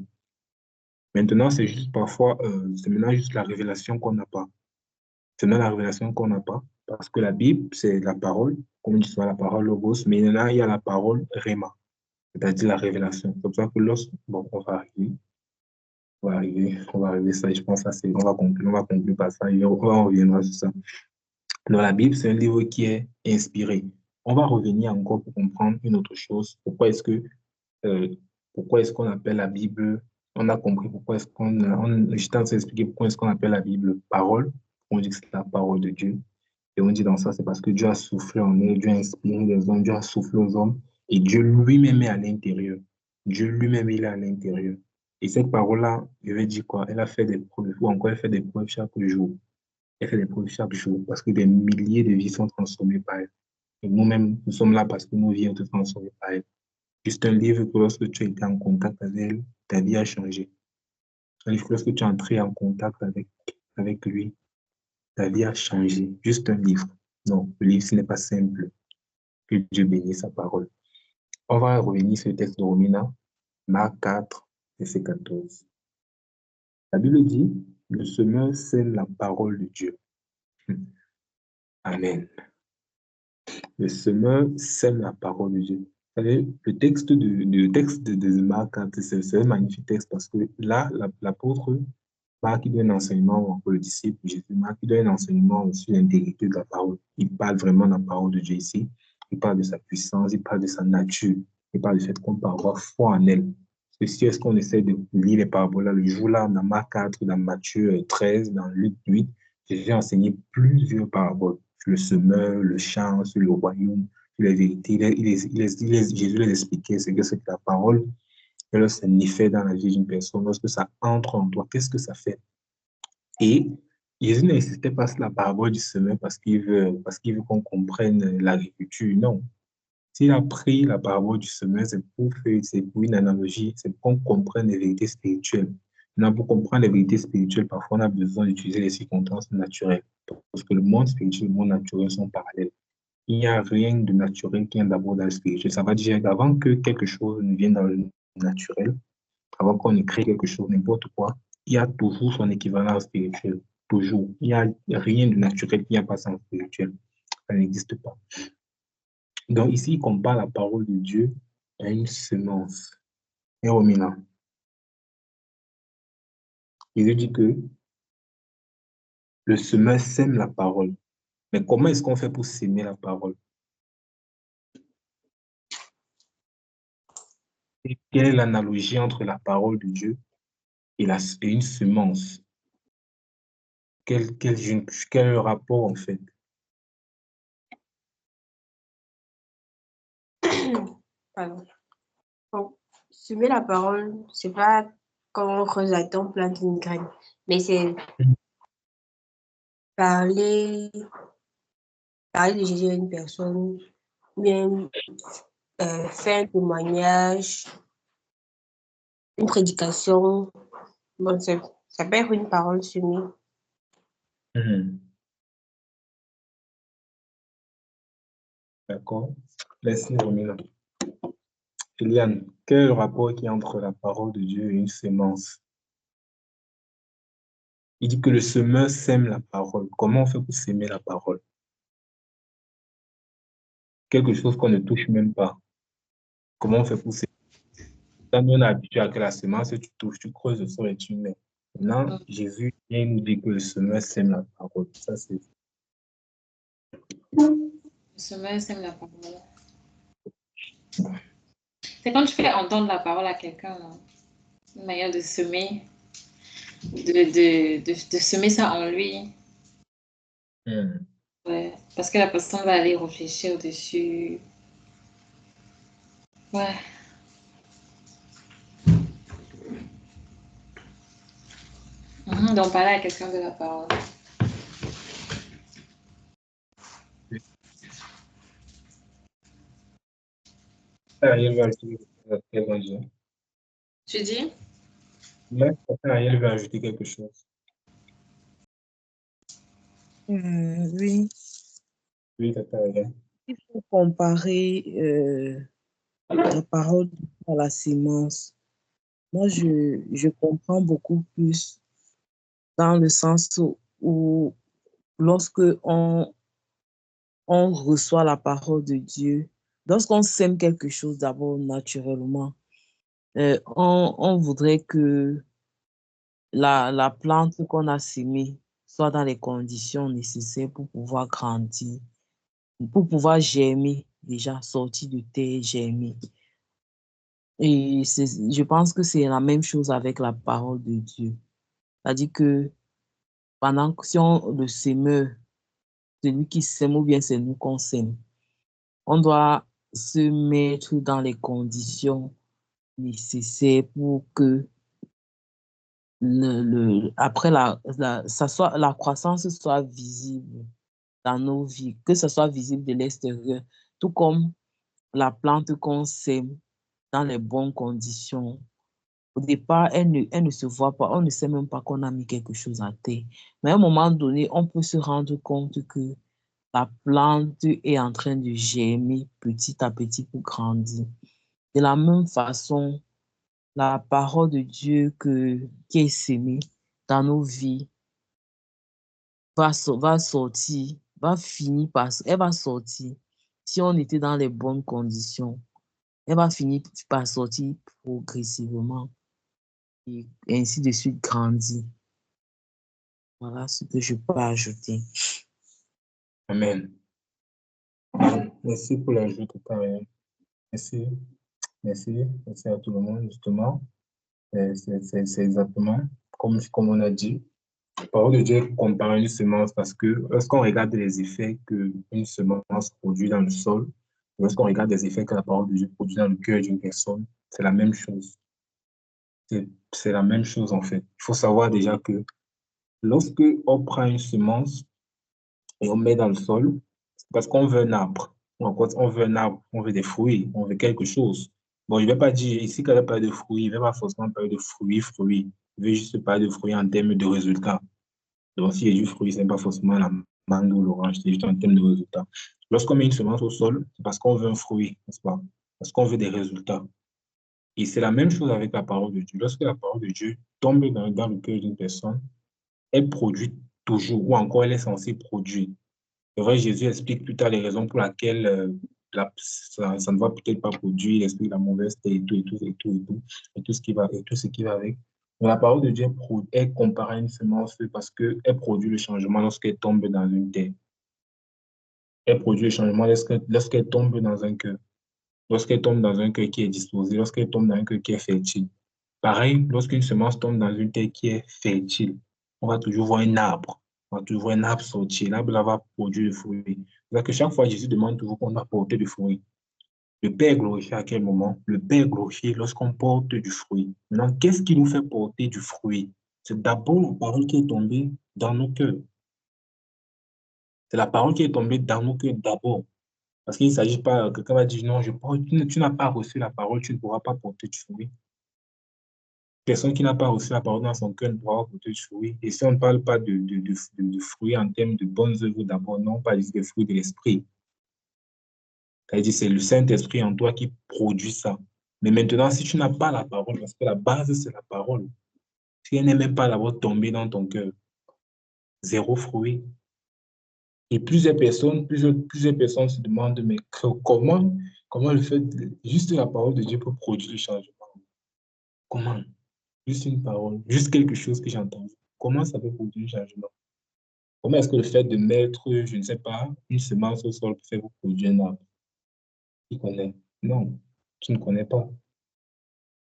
Maintenant, c'est juste parfois, c'est maintenant juste la révélation qu'on n'a pas. C'est maintenant la révélation qu'on n'a pas. Parce que la Bible, c'est la parole, comme dit souvent la parole logos, mais maintenant, il y a la parole réma, c'est-à-dire la révélation. C'est pour ça que lorsque, bon, on va arriver, ça, je pense, on va conclure par ça, et on reviendra sur ça. Dans la Bible, c'est un livre qui est inspiré. On va revenir encore pour comprendre une autre chose. Euh, pourquoi est-ce qu'on appelle la Bible, on a compris pourquoi est-ce je t'ai expliqué pourquoi est-ce qu'on appelle la Bible parole. On dit que c'est la parole de Dieu. Et on dit dans ça, c'est parce que Dieu a soufflé en eux, Dieu a inspiré les hommes, Dieu a soufflé aux hommes, et Dieu lui-même est à l'intérieur. Dieu lui-même, il est à l'intérieur. Et cette parole-là, je vais dire quoi? Elle a fait des preuves, ou encore elle fait des preuves chaque jour. Elle fait des preuves chaque jour, parce que des milliers de vies sont transformées par elle. Et nous-mêmes, nous sommes là parce que nos vies ont été transformées par elle. Juste un livre que lorsque tu as été en contact avec elle, ta vie a changé. Un livre que lorsque tu es entré en contact avec lui, ta vie a changé. Juste un livre. Non, le livre, ce n'est pas simple. Que Dieu bénisse sa parole. On va revenir sur le texte de Romains, Marc 4, verset 14. La Bible dit, le semeur sème la parole de Dieu. Amen. Le semeur sème la parole de Dieu. Vous savez, le texte de Marc 4, c'est un magnifique texte parce que là, l'apôtre Marc, il donne un enseignement pour le disciple Jésus. Marc, il donne un enseignement sur l'intégrité de la parole. Il parle vraiment de la parole de Dieu ici. Il parle de sa puissance, il parle de sa nature. Il parle du fait qu'on peut avoir foi en elle. Parce que si est-ce qu'on essaie de lire les paraboles là, le jour-là, dans Marc 4, dans Matthieu 13, dans Luc 8, Jésus a enseigné plusieurs paraboles sur le semeur, le champ, sur le royaume, sur les vérités. Jésus les expliquait ce que c'est que la parole. Et lorsque ça fait dans la vie d'une personne, lorsque ça entre en toi, qu'est-ce que ça fait? Et Jésus n'insistait pas sur la parabole du semeur parce qu'il veut qu'on comprenne l'agriculture. Non. S'il a pris la parabole du semeur, c'est pour une analogie, c'est pour qu'on comprenne les vérités spirituelles. Maintenant, pour comprendre les vérités spirituelles, parfois on a besoin d'utiliser les circonstances naturelles. Parce que le monde spirituel et le monde naturel sont parallèles. Il n'y a rien de naturel qui vient d'abord dans le spirituel. Ça va dire qu'avant que quelque chose ne vienne dans le naturel, avant qu'on ne crée quelque chose, n'importe quoi, il y a toujours son équivalent spirituel. Toujours. Il n'y a rien de naturel qui n'a pas son spirituel. Ça n'existe pas. Donc ici, il compare la parole de Dieu à une semence. Et Romina, il dit que le semeur sème la parole. Mais comment est-ce qu'on fait pour s'aimer la parole? Et quelle est l'analogie entre la parole de Dieu et une semence? Quel est le rapport en fait? Pardon. Bon, semer la parole, c'est pas quand on creuse la terre, on plante une graine, mais c'est parler, parler de Jésus à une personne, bien faire un témoignage, une prédication. Bon, ça peut être une parole semée. D'accord. Merci, Romina. Eliane, quel est le rapport qu'il y a entre la parole de Dieu et une semence? Il dit que le semeur sème la parole. Comment on fait pour s'aimer la parole? Quelque chose qu'on ne touche même pas. Comment on fait pour s'aimer? Quand on est habitué à que la semence, tu touches, tu creuses le sol et tu mets. Maintenant, Jésus vient nous dire que le semeur sème la parole. Ça, c'est... Le semeur sème la parole. C'est quand tu fais entendre la parole à quelqu'un, une manière de semer, de semer ça en lui. Ouais, parce que la personne va aller réfléchir au-dessus. Ouais. Donc, parler à quelqu'un de la parole. Ariel va ajouter quelque chose. Tu dis? Ariel va ajouter quelque chose. Oui, Oui, Tata Ariel. il faut comparer la parole à la sémence. Moi, je comprends beaucoup plus dans le sens où lorsque on reçoit la parole de Dieu, lorsqu'on sème quelque chose d'abord naturellement, on voudrait que la plante qu'on a sémée soit dans les conditions nécessaires pour pouvoir grandir, pour pouvoir germer, déjà sortir de terre, germer. Et je pense que c'est la même chose avec la parole de Dieu. C'est-à-dire que pendant que si on le semeur, celui qui sème ou bien c'est nous qu'on sème, on doit se mettre dans les conditions nécessaires pour que après la croissance soit visible dans nos vies, que ce soit visible de l'extérieur, tout comme la plante qu'on sème dans les bonnes conditions. Au départ, elle ne se voit pas, on ne sait même pas qu'on a mis quelque chose à terre. Mais à un moment donné, on peut se rendre compte que la plante est en train de germer petit à petit pour grandir. De la même façon, la parole de Dieu qui est sémée dans nos vies va sortir, va finir par, elle va sortir. Si on était dans les bonnes conditions, elle va finir par sortir progressivement et ainsi de suite grandir. Voilà ce que je peux ajouter. Amen. Merci pour l'ajout que tu as. Merci. Merci à tout le monde, justement. C'est exactement comme on a dit. La parole de Dieu est comparée à une semence parce que lorsqu'on regarde les effets qu'une semence produit dans le sol, lorsqu'on regarde les effets que la parole de Dieu produit dans le cœur d'une personne, c'est la même chose. C'est la même chose en fait. Il faut savoir déjà que lorsque on prend une semence et on met dans le sol, c'est parce qu'on veut un arbre. Ou encore, on veut un arbre, on veut des fruits, on veut quelque chose. Bon, je ne vais pas dire ici qu'elle n'a pas de fruits, il ne va pas forcément parler de fruits. Je vais juste parler de fruits en termes de résultats. Donc, s'il y a du fruit, ce n'est pas forcément la mangue ou l'orange, c'est juste en termes de résultats. Lorsqu'on met une semence au sol, c'est parce qu'on veut un fruit, n'est-ce pas? Parce qu'on veut des résultats. Et c'est la même chose avec la parole de Dieu. Lorsque la parole de Dieu tombe dans le cœur d'une personne, elle produit toujours, ou encore elle est censée produire. C'est vrai, Jésus explique plus tard les raisons pour lesquelles ça ne va peut-être pas produire, il explique la mauvaise et tout ce qui va avec. Mais la parole de Dieu est comparée à une semence parce qu'elle produit le changement lorsqu'elle tombe dans une terre. Elle produit le changement lorsqu'elle tombe dans un cœur. Lorsqu'elle tombe dans un cœur qui est disposé, lorsqu'elle tombe dans un cœur qui est fertile. Pareil, lorsqu'une semence tombe dans une terre qui est fertile, on va toujours voir un arbre. On va toujours voir un arbre sortir. L'arbre là va produire du fruit. C'est que chaque fois, Jésus demande toujours qu'on doit porter du fruit. Le Père est glorifié à quel moment? Le Père est glorifié lorsqu'on porte du fruit. Maintenant, qu'est-ce qui nous fait porter du fruit? C'est d'abord la parole qui est tombée dans nos cœurs. C'est la parole qui est tombée dans nos cœurs d'abord. Parce qu'il ne s'agit pas, quelqu'un va dire, non, tu n'as pas reçu la parole, tu ne pourras pas porter du fruit. Personne qui n'a pas reçu la parole dans son cœur ne pourra porter du fruit. Et si on ne parle pas de fruits en termes de bonnes œuvres d'abord, non, pas des fruits de l'esprit. C'est-à-dire, c'est le Saint-Esprit en toi qui produit ça. Mais maintenant, si tu n'as pas la parole, parce que la base, c'est la parole, si elle n'est même pas d'abord tombée dans ton cœur, zéro fruit. Et plusieurs personnes se demandent, mais comment le fait, juste la parole de Dieu peut produire le changement? Comment? Juste une parole, juste quelque chose que j'entends. Comment ça peut produire le changement? Comment est-ce que le fait de mettre, je ne sais pas, une semence au sol peut faire vous produire un arbre? Tu connais? Non, tu ne connais pas.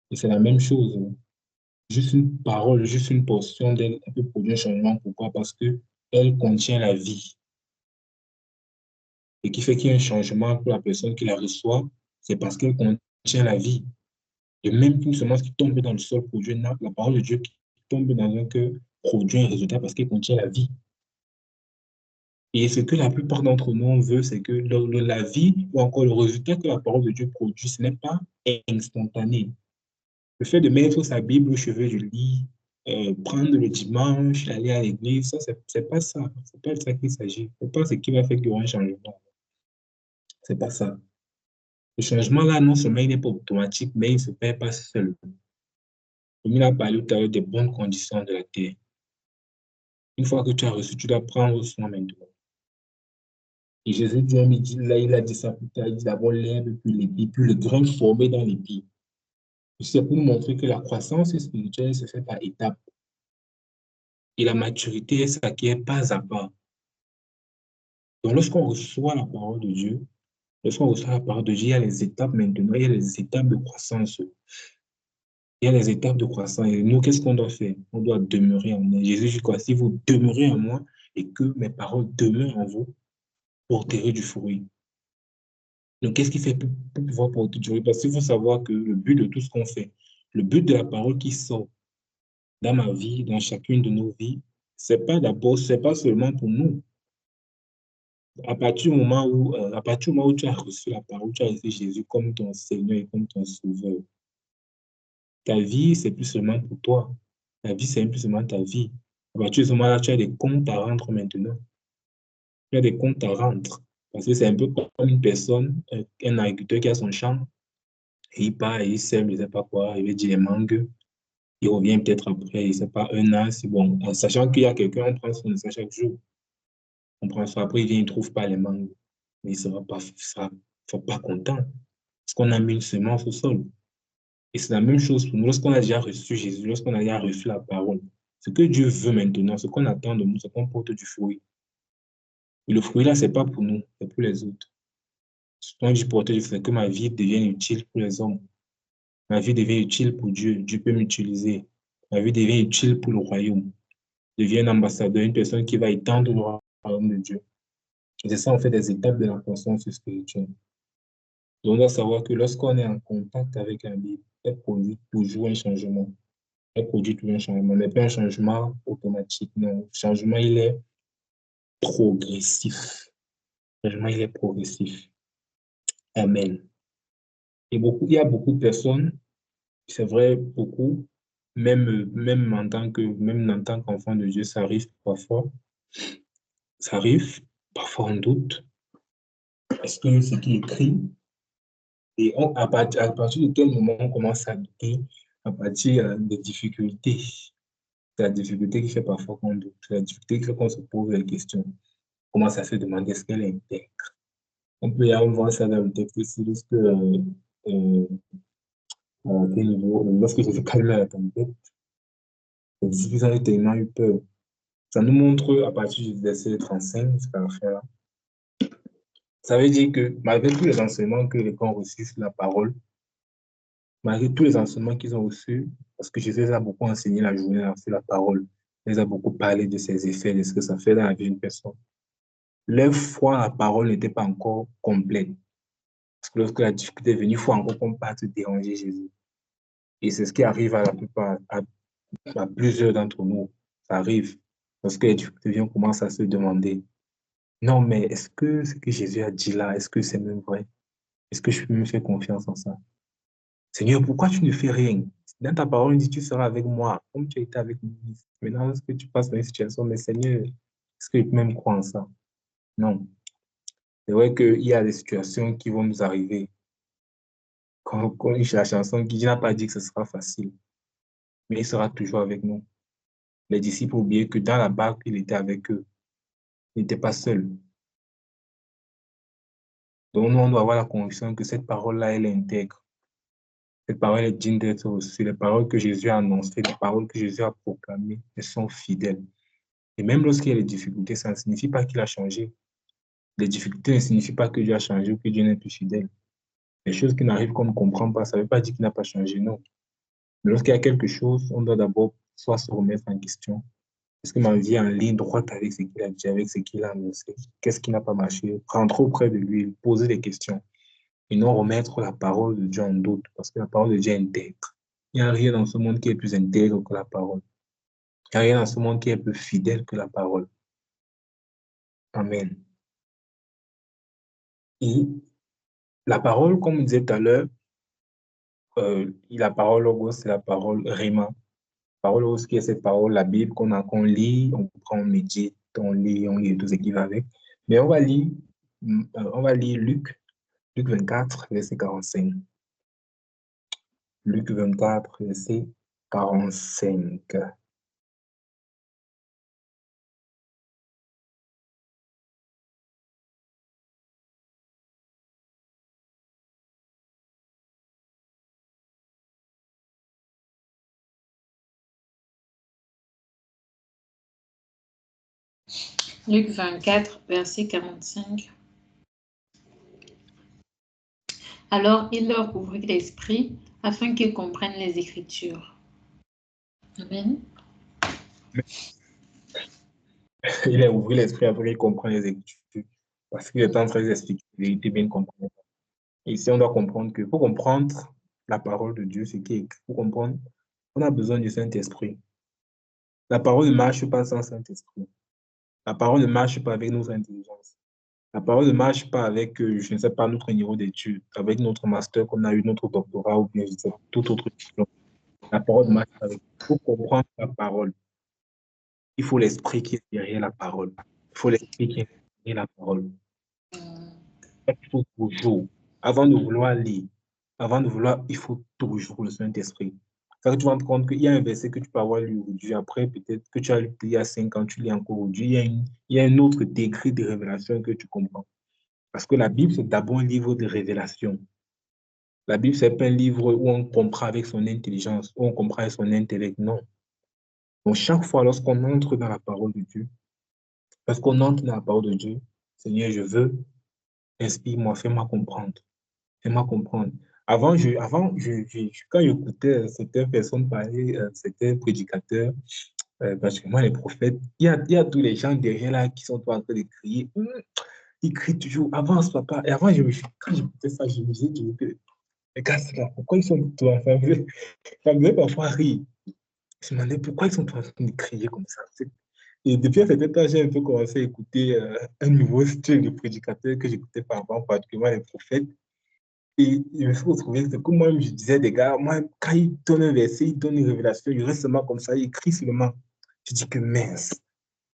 Et c'est la même chose. Juste une parole, juste une portion d'elle, elle peut produire un changement. Pourquoi? Parce que elle contient la vie. Et qui fait qu'il y a un changement pour la personne qui la reçoit, c'est parce qu'elle contient la vie. Et même qu'une semence qui tombe dans le sol produit un arbre, la parole de Dieu qui tombe dans un cœur produit un résultat parce qu'elle contient la vie. Et ce que la plupart d'entre nous on veut, c'est que la vie ou encore le résultat que la parole de Dieu produit, ce n'est pas instantané. Le fait de mettre sa Bible au chevet du lit, prendre le dimanche, aller à l'église, ça, c'est pas ça. C'est pas de ça qu'il s'agit. C'est pas ce qui va faire qu'il y aura un changement. C'est pas ça. Le changement là, non seulement il n'est pas automatique, mais il ne se fait pas seul. Il a parlé tout à l'heure des bonnes conditions de la terre. Une fois que tu as reçu, tu dois prendre soin maintenant. Et Jésus, Dieu, là, il a dit ça plus tard, il dit d'abord l'herbe, puis l'épi, puis le grain formé dans l'épi. C'est pour nous montrer que la croissance spirituelle se fait par étapes. Et la maturité s'acquiert pas à pas. Donc, lorsqu'on reçoit la parole de Dieu, il y a les étapes maintenant, il y a les étapes de croissance. Il y a les étapes de croissance. Et nous, qu'est-ce qu'on doit faire? On doit demeurer en moi. Jésus dit quoi? Si vous demeurez en moi et que mes paroles demeurent en vous, porterez du fruit. Donc, qu'est-ce qui fait pour pouvoir porter du fruit? Parce qu'il faut savoir que le but de tout ce qu'on fait, le but de la parole qui sort dans ma vie, dans chacune de nos vies, c'est pas seulement pour nous. À partir du moment où tu as reçu la parole, tu as reçu Jésus comme ton Seigneur et comme ton Sauveur, ta vie, c'est plus seulement pour toi. Ta vie, c'est plus seulement ta vie. À partir de ce moment-là, tu as des comptes à rendre maintenant. Tu as des comptes à rendre. Parce que c'est un peu comme une personne, un agriculteur qui a son champ, et il part et il sème, je ne sais pas quoi, il veut dire les mangues. Il revient peut-être après, il ne sait pas, un an, c'est bon. En sachant qu'il y a quelqu'un, on prend soin de ça chaque jour. On prend soin. Après, il vient, il ne trouve pas les mangues. Mais il sera pas content. Parce qu'on a mis une semence au sol. Et c'est la même chose pour nous. Lorsqu'on a déjà reçu Jésus, lorsqu'on a déjà reçu la parole, ce que Dieu veut maintenant, ce qu'on attend de nous, c'est qu'on porte du fruit. Et le fruit là, c'est pas pour nous, c'est pour les autres. Quand je dis porter du fruit, c'est que ma vie devienne utile pour les hommes. Ma vie devient utile pour Dieu. Dieu peut m'utiliser. Ma vie devient utile pour le royaume. Je deviens un ambassadeur, une personne qui va étendre le royaume de Dieu. Et c'est ça, en fait, des étapes de la croissance spirituelle. Donc, on doit savoir que lorsqu'on est en contact avec la Bible, elle produit toujours un changement. Elle produit toujours un changement, mais pas un changement automatique. Non, le changement, il est progressif. Le changement, il est progressif. Amen. Il y a beaucoup de personnes, c'est vrai, beaucoup, même en tant qu'enfant de Dieu, ça arrive parfois. Ça arrive, parfois on doute. Est-ce que ce qui est écrit, et à partir de quel moment on commence à douter? À partir des difficultés. C'est la difficulté qui fait parfois qu'on doute. C'est la difficulté qui fait qu'on se pose des questions. On commence à se demander est-ce qu'elle est intègre. On peut y avoir voir ça dans le texte aussi, euh, lorsque je suis calmé à la tempête, les disciples ont tellement eu peur. Ça nous montre à partir du verset 35, c'est la fin là. Ça veut dire que malgré tous les enseignements que les gens ont reçus sur la parole, malgré tous les enseignements qu'ils ont reçus, parce que Jésus les a beaucoup enseigné la journée sur la parole, il les a beaucoup parlé de ses effets, de ce que ça fait dans la vie d'une personne. Leur foi en la parole n'était pas encore complète. Parce que lorsque la difficulté est venue, il faut encore qu'on parte déranger Jésus. Et c'est ce qui arrive à la plupart, à plusieurs d'entre nous. Ça arrive. Lorsque les difficultés viennent, on commence à se demander, non, mais est-ce que ce que Jésus a dit là, est-ce que c'est même vrai? Est-ce que je peux me faire confiance en ça? Seigneur, pourquoi tu ne fais rien? Dans ta parole, on dit, tu seras avec moi, comme tu as été avec Moïse. Maintenant, est-ce que tu passes dans une situation, mais Seigneur, est-ce que je peux même croire en ça? Non. C'est vrai qu'il y a des situations qui vont nous arriver. Quand la chanson qui n'a pas dit que ce sera facile, mais il sera toujours avec nous. Les disciples oubliaient que dans la barque, il était avec eux. Il n'était pas seul. Donc, nous, on doit avoir la conviction que cette parole-là, elle est intègre. Cette parole est digne d'être reçue. Les paroles que Jésus a annoncées, les paroles que Jésus a proclamées, elles sont fidèles. Et même lorsqu'il y a des difficultés, ça ne signifie pas qu'il a changé. Les difficultés ne signifient pas que Dieu a changé ou que Dieu n'est plus fidèle. Les choses qui n'arrivent qu'on ne comprend pas, ça ne veut pas dire qu'il n'a pas changé, non. Mais lorsqu'il y a quelque chose, on doit d'abord soit se remettre en question. Est-ce que ma vie est en ligne droite avec ce qu'il a dit, avec ce qu'il a annoncé? Qu'est-ce qui n'a pas marché? Rentrer auprès de lui, poser des questions et non remettre la parole de Dieu en doute parce que la parole de Dieu est intègre. Il n'y a rien dans ce monde qui est plus intègre que la parole. Il n'y a rien dans ce monde qui est plus fidèle que la parole. Amen. Et la parole, comme on disait tout à l'heure, la parole logos, c'est la parole rhéma. Parole logos, qui est cette parole, la Bible qu'on lit, on prend, on médite, on lit tout ce qui va avec. Mais on va lire Luc 24, verset 45. Luc 24, verset 45. Luc 24, verset 45. Alors il leur ouvrit l'esprit afin qu'ils comprennent les Écritures. Amen. Il a ouvert l'esprit afin qu'il comprenne les Écritures. Parce qu'il est en train d'expliquer la vérité bien comprendre. Et ici, on doit comprendre que pour comprendre la parole de Dieu, ce qui est écrit, pour comprendre, on a besoin du Saint-Esprit. La parole ne marche pas sans Saint-Esprit. La parole ne marche pas avec notre intelligence. La parole ne marche pas avec, je ne sais pas, notre niveau d'études, avec notre master qu'on a eu, notre doctorat ou bien, je ne sais pas, tout autre diplôme. La parole ne marche pas avec. Pour comprendre la parole, il faut l'esprit qui est derrière la parole. Il faut l'esprit qui est derrière la parole. Il faut toujours, avant de vouloir lire, il faut toujours le Saint-Esprit. Quand tu vas te rendre compte qu'il y a un verset que tu peux avoir lu aujourd'hui, après peut-être que tu as lu il y a 5 ans, tu lis encore aujourd'hui, il y a un autre décret de révélation que tu comprends. Parce que la Bible, c'est d'abord un livre de révélation. La Bible, ce n'est pas un livre où on comprend avec son intelligence, où on comprend avec son intellect, non. Donc, chaque fois, lorsqu'on entre dans la parole de Dieu, lorsqu'on entre dans la parole de Dieu, Seigneur, je veux, inspire-moi, fais-moi comprendre. Fais-moi comprendre. Quand j'écoutais certaines personnes parler, certains prédicateurs, parce que moi, les prophètes, il y a tous les gens derrière là qui sont en train de crier. Ils crient toujours, avance, papa. Et avant, quand j'écoutais ça, je me disais, les gars, c'est là, pourquoi ils sont tous en train de... Ça me faisait parfois rire. Je me demandais pourquoi ils sont tous en train de crier comme ça. Et depuis un certain temps, j'ai un peu commencé à écouter un nouveau style de prédicateur que j'écoutais par avant, particulièrement les prophètes. Et je me suis retrouvé, c'est comme moi, je disais, des gars, moi, quand il donne un verset, il donne une révélation, il reste seulement comme ça, il écrit seulement. Je dis que mince,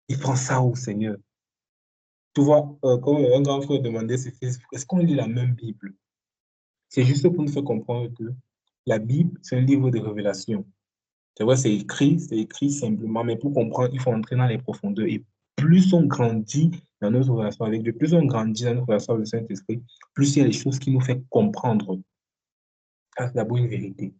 il prend ça où, Seigneur? Tu vois, comme un grand frère demandait ses fils, est-ce qu'on lit la même Bible? C'est juste pour nous faire comprendre que la Bible, c'est un livre de révélation. C'est vrai, c'est écrit simplement, mais pour comprendre, il faut entrer dans les profondeurs. Et plus on grandit dans notre relation avec Dieu, plus on grandit dans notre relation avec le Saint-Esprit, plus il y a des choses qui nous font comprendre. Ça, c'est d'abord une vérité.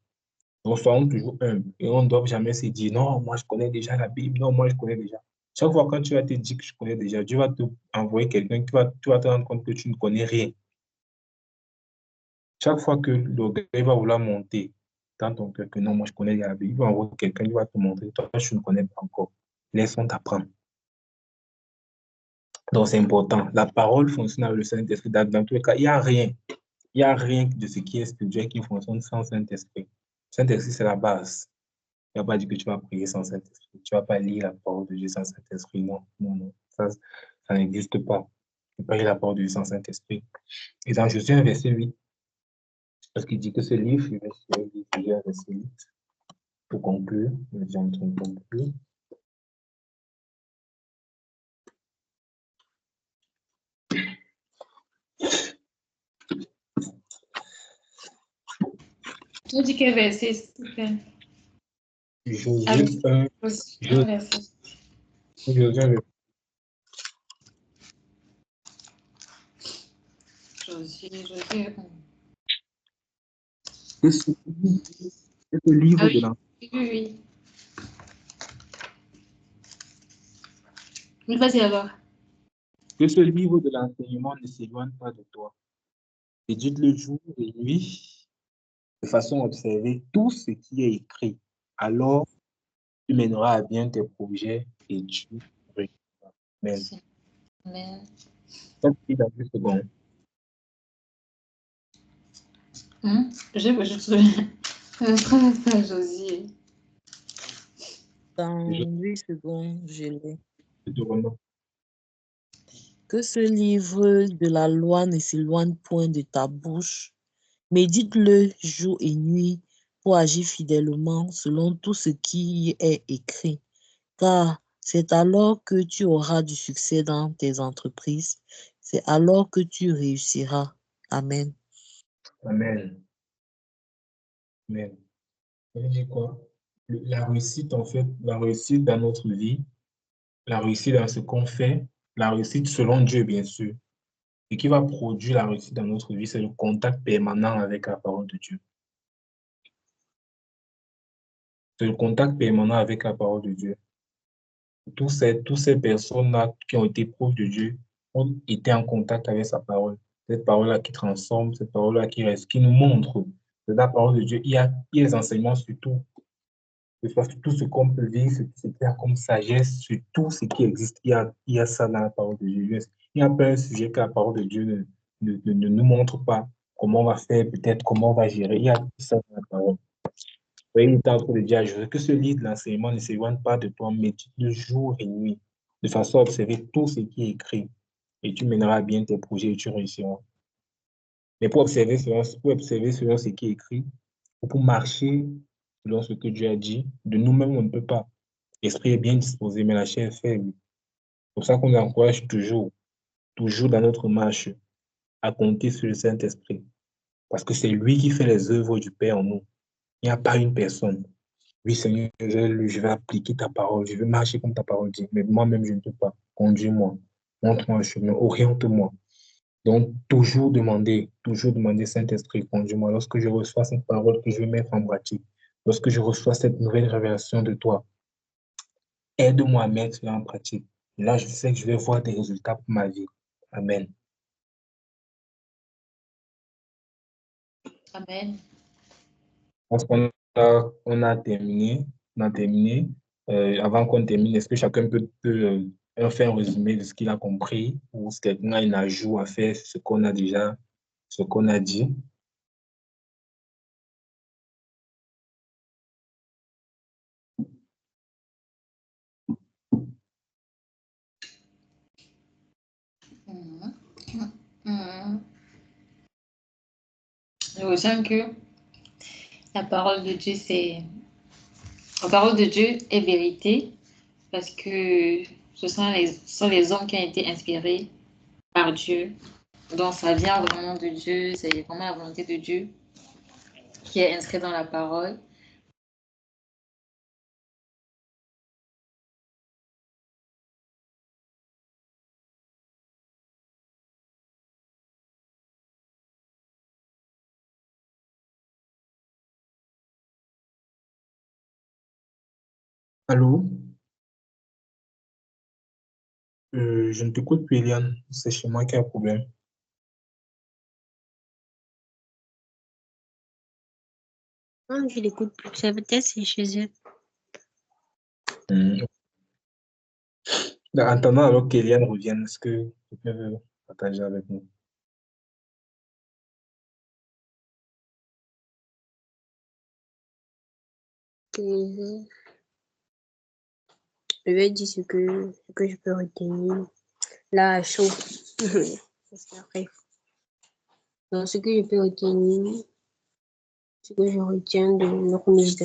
Donc, soyons toujours humbles et on ne doit jamais se dire, non, moi, je connais déjà la Bible, non, moi, je connais déjà. Chaque fois quand tu vas te dire que je connais déjà, Dieu va te envoyer quelqu'un, tu vas te rendre compte que tu ne connais rien. Chaque fois que l'orgueil va vouloir monter dans ton cœur, que non, moi je connais la Bible, il va envoyer quelqu'un qui va te montrer, toi, je ne connais pas encore. Laissons t'apprendre. Donc c'est important. La parole fonctionne avec le Saint-Esprit. Dans tous les cas, il y a rien de ce qui est spirituel qui fonctionne sans Saint-Esprit. Saint-Esprit, c'est la base. Il n'y a pas dit que tu vas prier sans Saint-Esprit. Tu ne vas pas lire la parole de Dieu sans Saint-Esprit. Non, non, non. Ça n'existe pas. Tu ne peux pas lire la parole de Dieu sans Saint-Esprit. Et dans Josué, verset 8, parce qu'il dit que ce livre, je vais lire verset 8 pour conclure. Je vais en train de conclure. Tu dis quel verset, s'il te plaît? Josué 1, Un verset. Josué Josué 1. que ce livre Ah de oui, oui, oui. Oui, vas-y alors. que ce livre de l'enseignement ne s'éloigne pas de toi. Édite-le jour et nuit, de façon à observer tout ce qui est écrit. Alors, tu mèneras à bien tes projets et tu réussiras. Amen. Amen. Ça, c'est dans 2 secondes. Je te Josué. Dans 8 secondes, je l'ai. Je te remercie. Que ce livre de la loi ne s'éloigne point de ta bouche. Médite-le jour et nuit pour agir fidèlement selon tout ce qui y est écrit. Car c'est alors que tu auras du succès dans tes entreprises. C'est alors que tu réussiras. Amen. Amen. Amen. Ça veut dire quoi? La réussite, en fait, la réussite dans notre vie, la réussite dans ce qu'on fait, la réussite selon Dieu, bien sûr. Ce qui va produire la réussite dans notre vie, c'est le contact permanent avec la parole de Dieu. C'est le contact permanent avec la parole de Dieu. Toutes ces personnes-là qui ont été proches de Dieu ont été en contact avec sa parole. Cette parole-là qui transforme, cette parole-là qui reste, qui nous montre. C'est la parole de Dieu. Il y a des enseignements sur tout. Que ce soit sur tout ce qu'on peut vivre, sur tout ce qu'il y a comme sagesse, sur tout ce qui existe. Il y a ça dans la parole de Dieu. Il n'y a pas un sujet que la parole de Dieu ne nous montre pas comment on va faire, peut-être comment on va gérer. Il y a tout ça dans la parole. Oui, il est en train de dire à Josué que ce livre de l'enseignement ne s'éloigne pas de toi, mais de jour et nuit, de façon à observer tout ce qui est écrit. Et tu mèneras bien tes projets et tu réussiras. Mais pour observer selon ce qui est écrit, ou pour marcher selon ce que Dieu a dit, de nous-mêmes, on ne peut pas. L'esprit est bien disposé, mais la chair est faible. C'est pour ça qu'on nous encourage toujours, toujours dans notre marche, à compter sur le Saint-Esprit. Parce que c'est lui qui fait les œuvres du Père en nous. Il n'y a pas une personne. Oui, Seigneur, je vais appliquer ta parole, je vais marcher comme ta parole dit, mais moi-même, je ne peux pas. Conduis-moi, montre-moi le chemin, oriente-moi. Donc, toujours demander, Saint-Esprit, conduis-moi. Lorsque je reçois cette parole que je vais mettre en pratique, lorsque je reçois cette nouvelle révélation de toi, aide-moi à mettre cela en pratique. Et là, je sais que je vais voir des résultats pour ma vie. Amen. Amen. Parce qu'on on a terminé, on a terminé. Avant qu'on termine, est-ce que chacun peut faire un résumé de ce qu'il a compris ou si quelqu'un a un ajout à faire sur ce qu'on a dit? Mhm. Mhm. Je ressens que la parole de Dieu, la parole de Dieu est vérité parce que ce sont les hommes qui ont été inspirés par Dieu. Donc, ça vient vraiment de Dieu, c'est vraiment la volonté de Dieu qui est inscrite dans la parole. Allô? Je ne t'écoute plus, Eliane. C'est chez moi qui a un problème. Non, je l'écoute plus. Ça peut-être c'est chez eux. Hmm. En attendant, alors qu'Eliane revienne, est-ce que quelqu'un veut partager avec nous? Mhm. Je vais dire ce que je peux retenir. Là, à chaud. Ça, c'est après. Donc, ce que je peux retenir, ce que je retiens de notre méditation.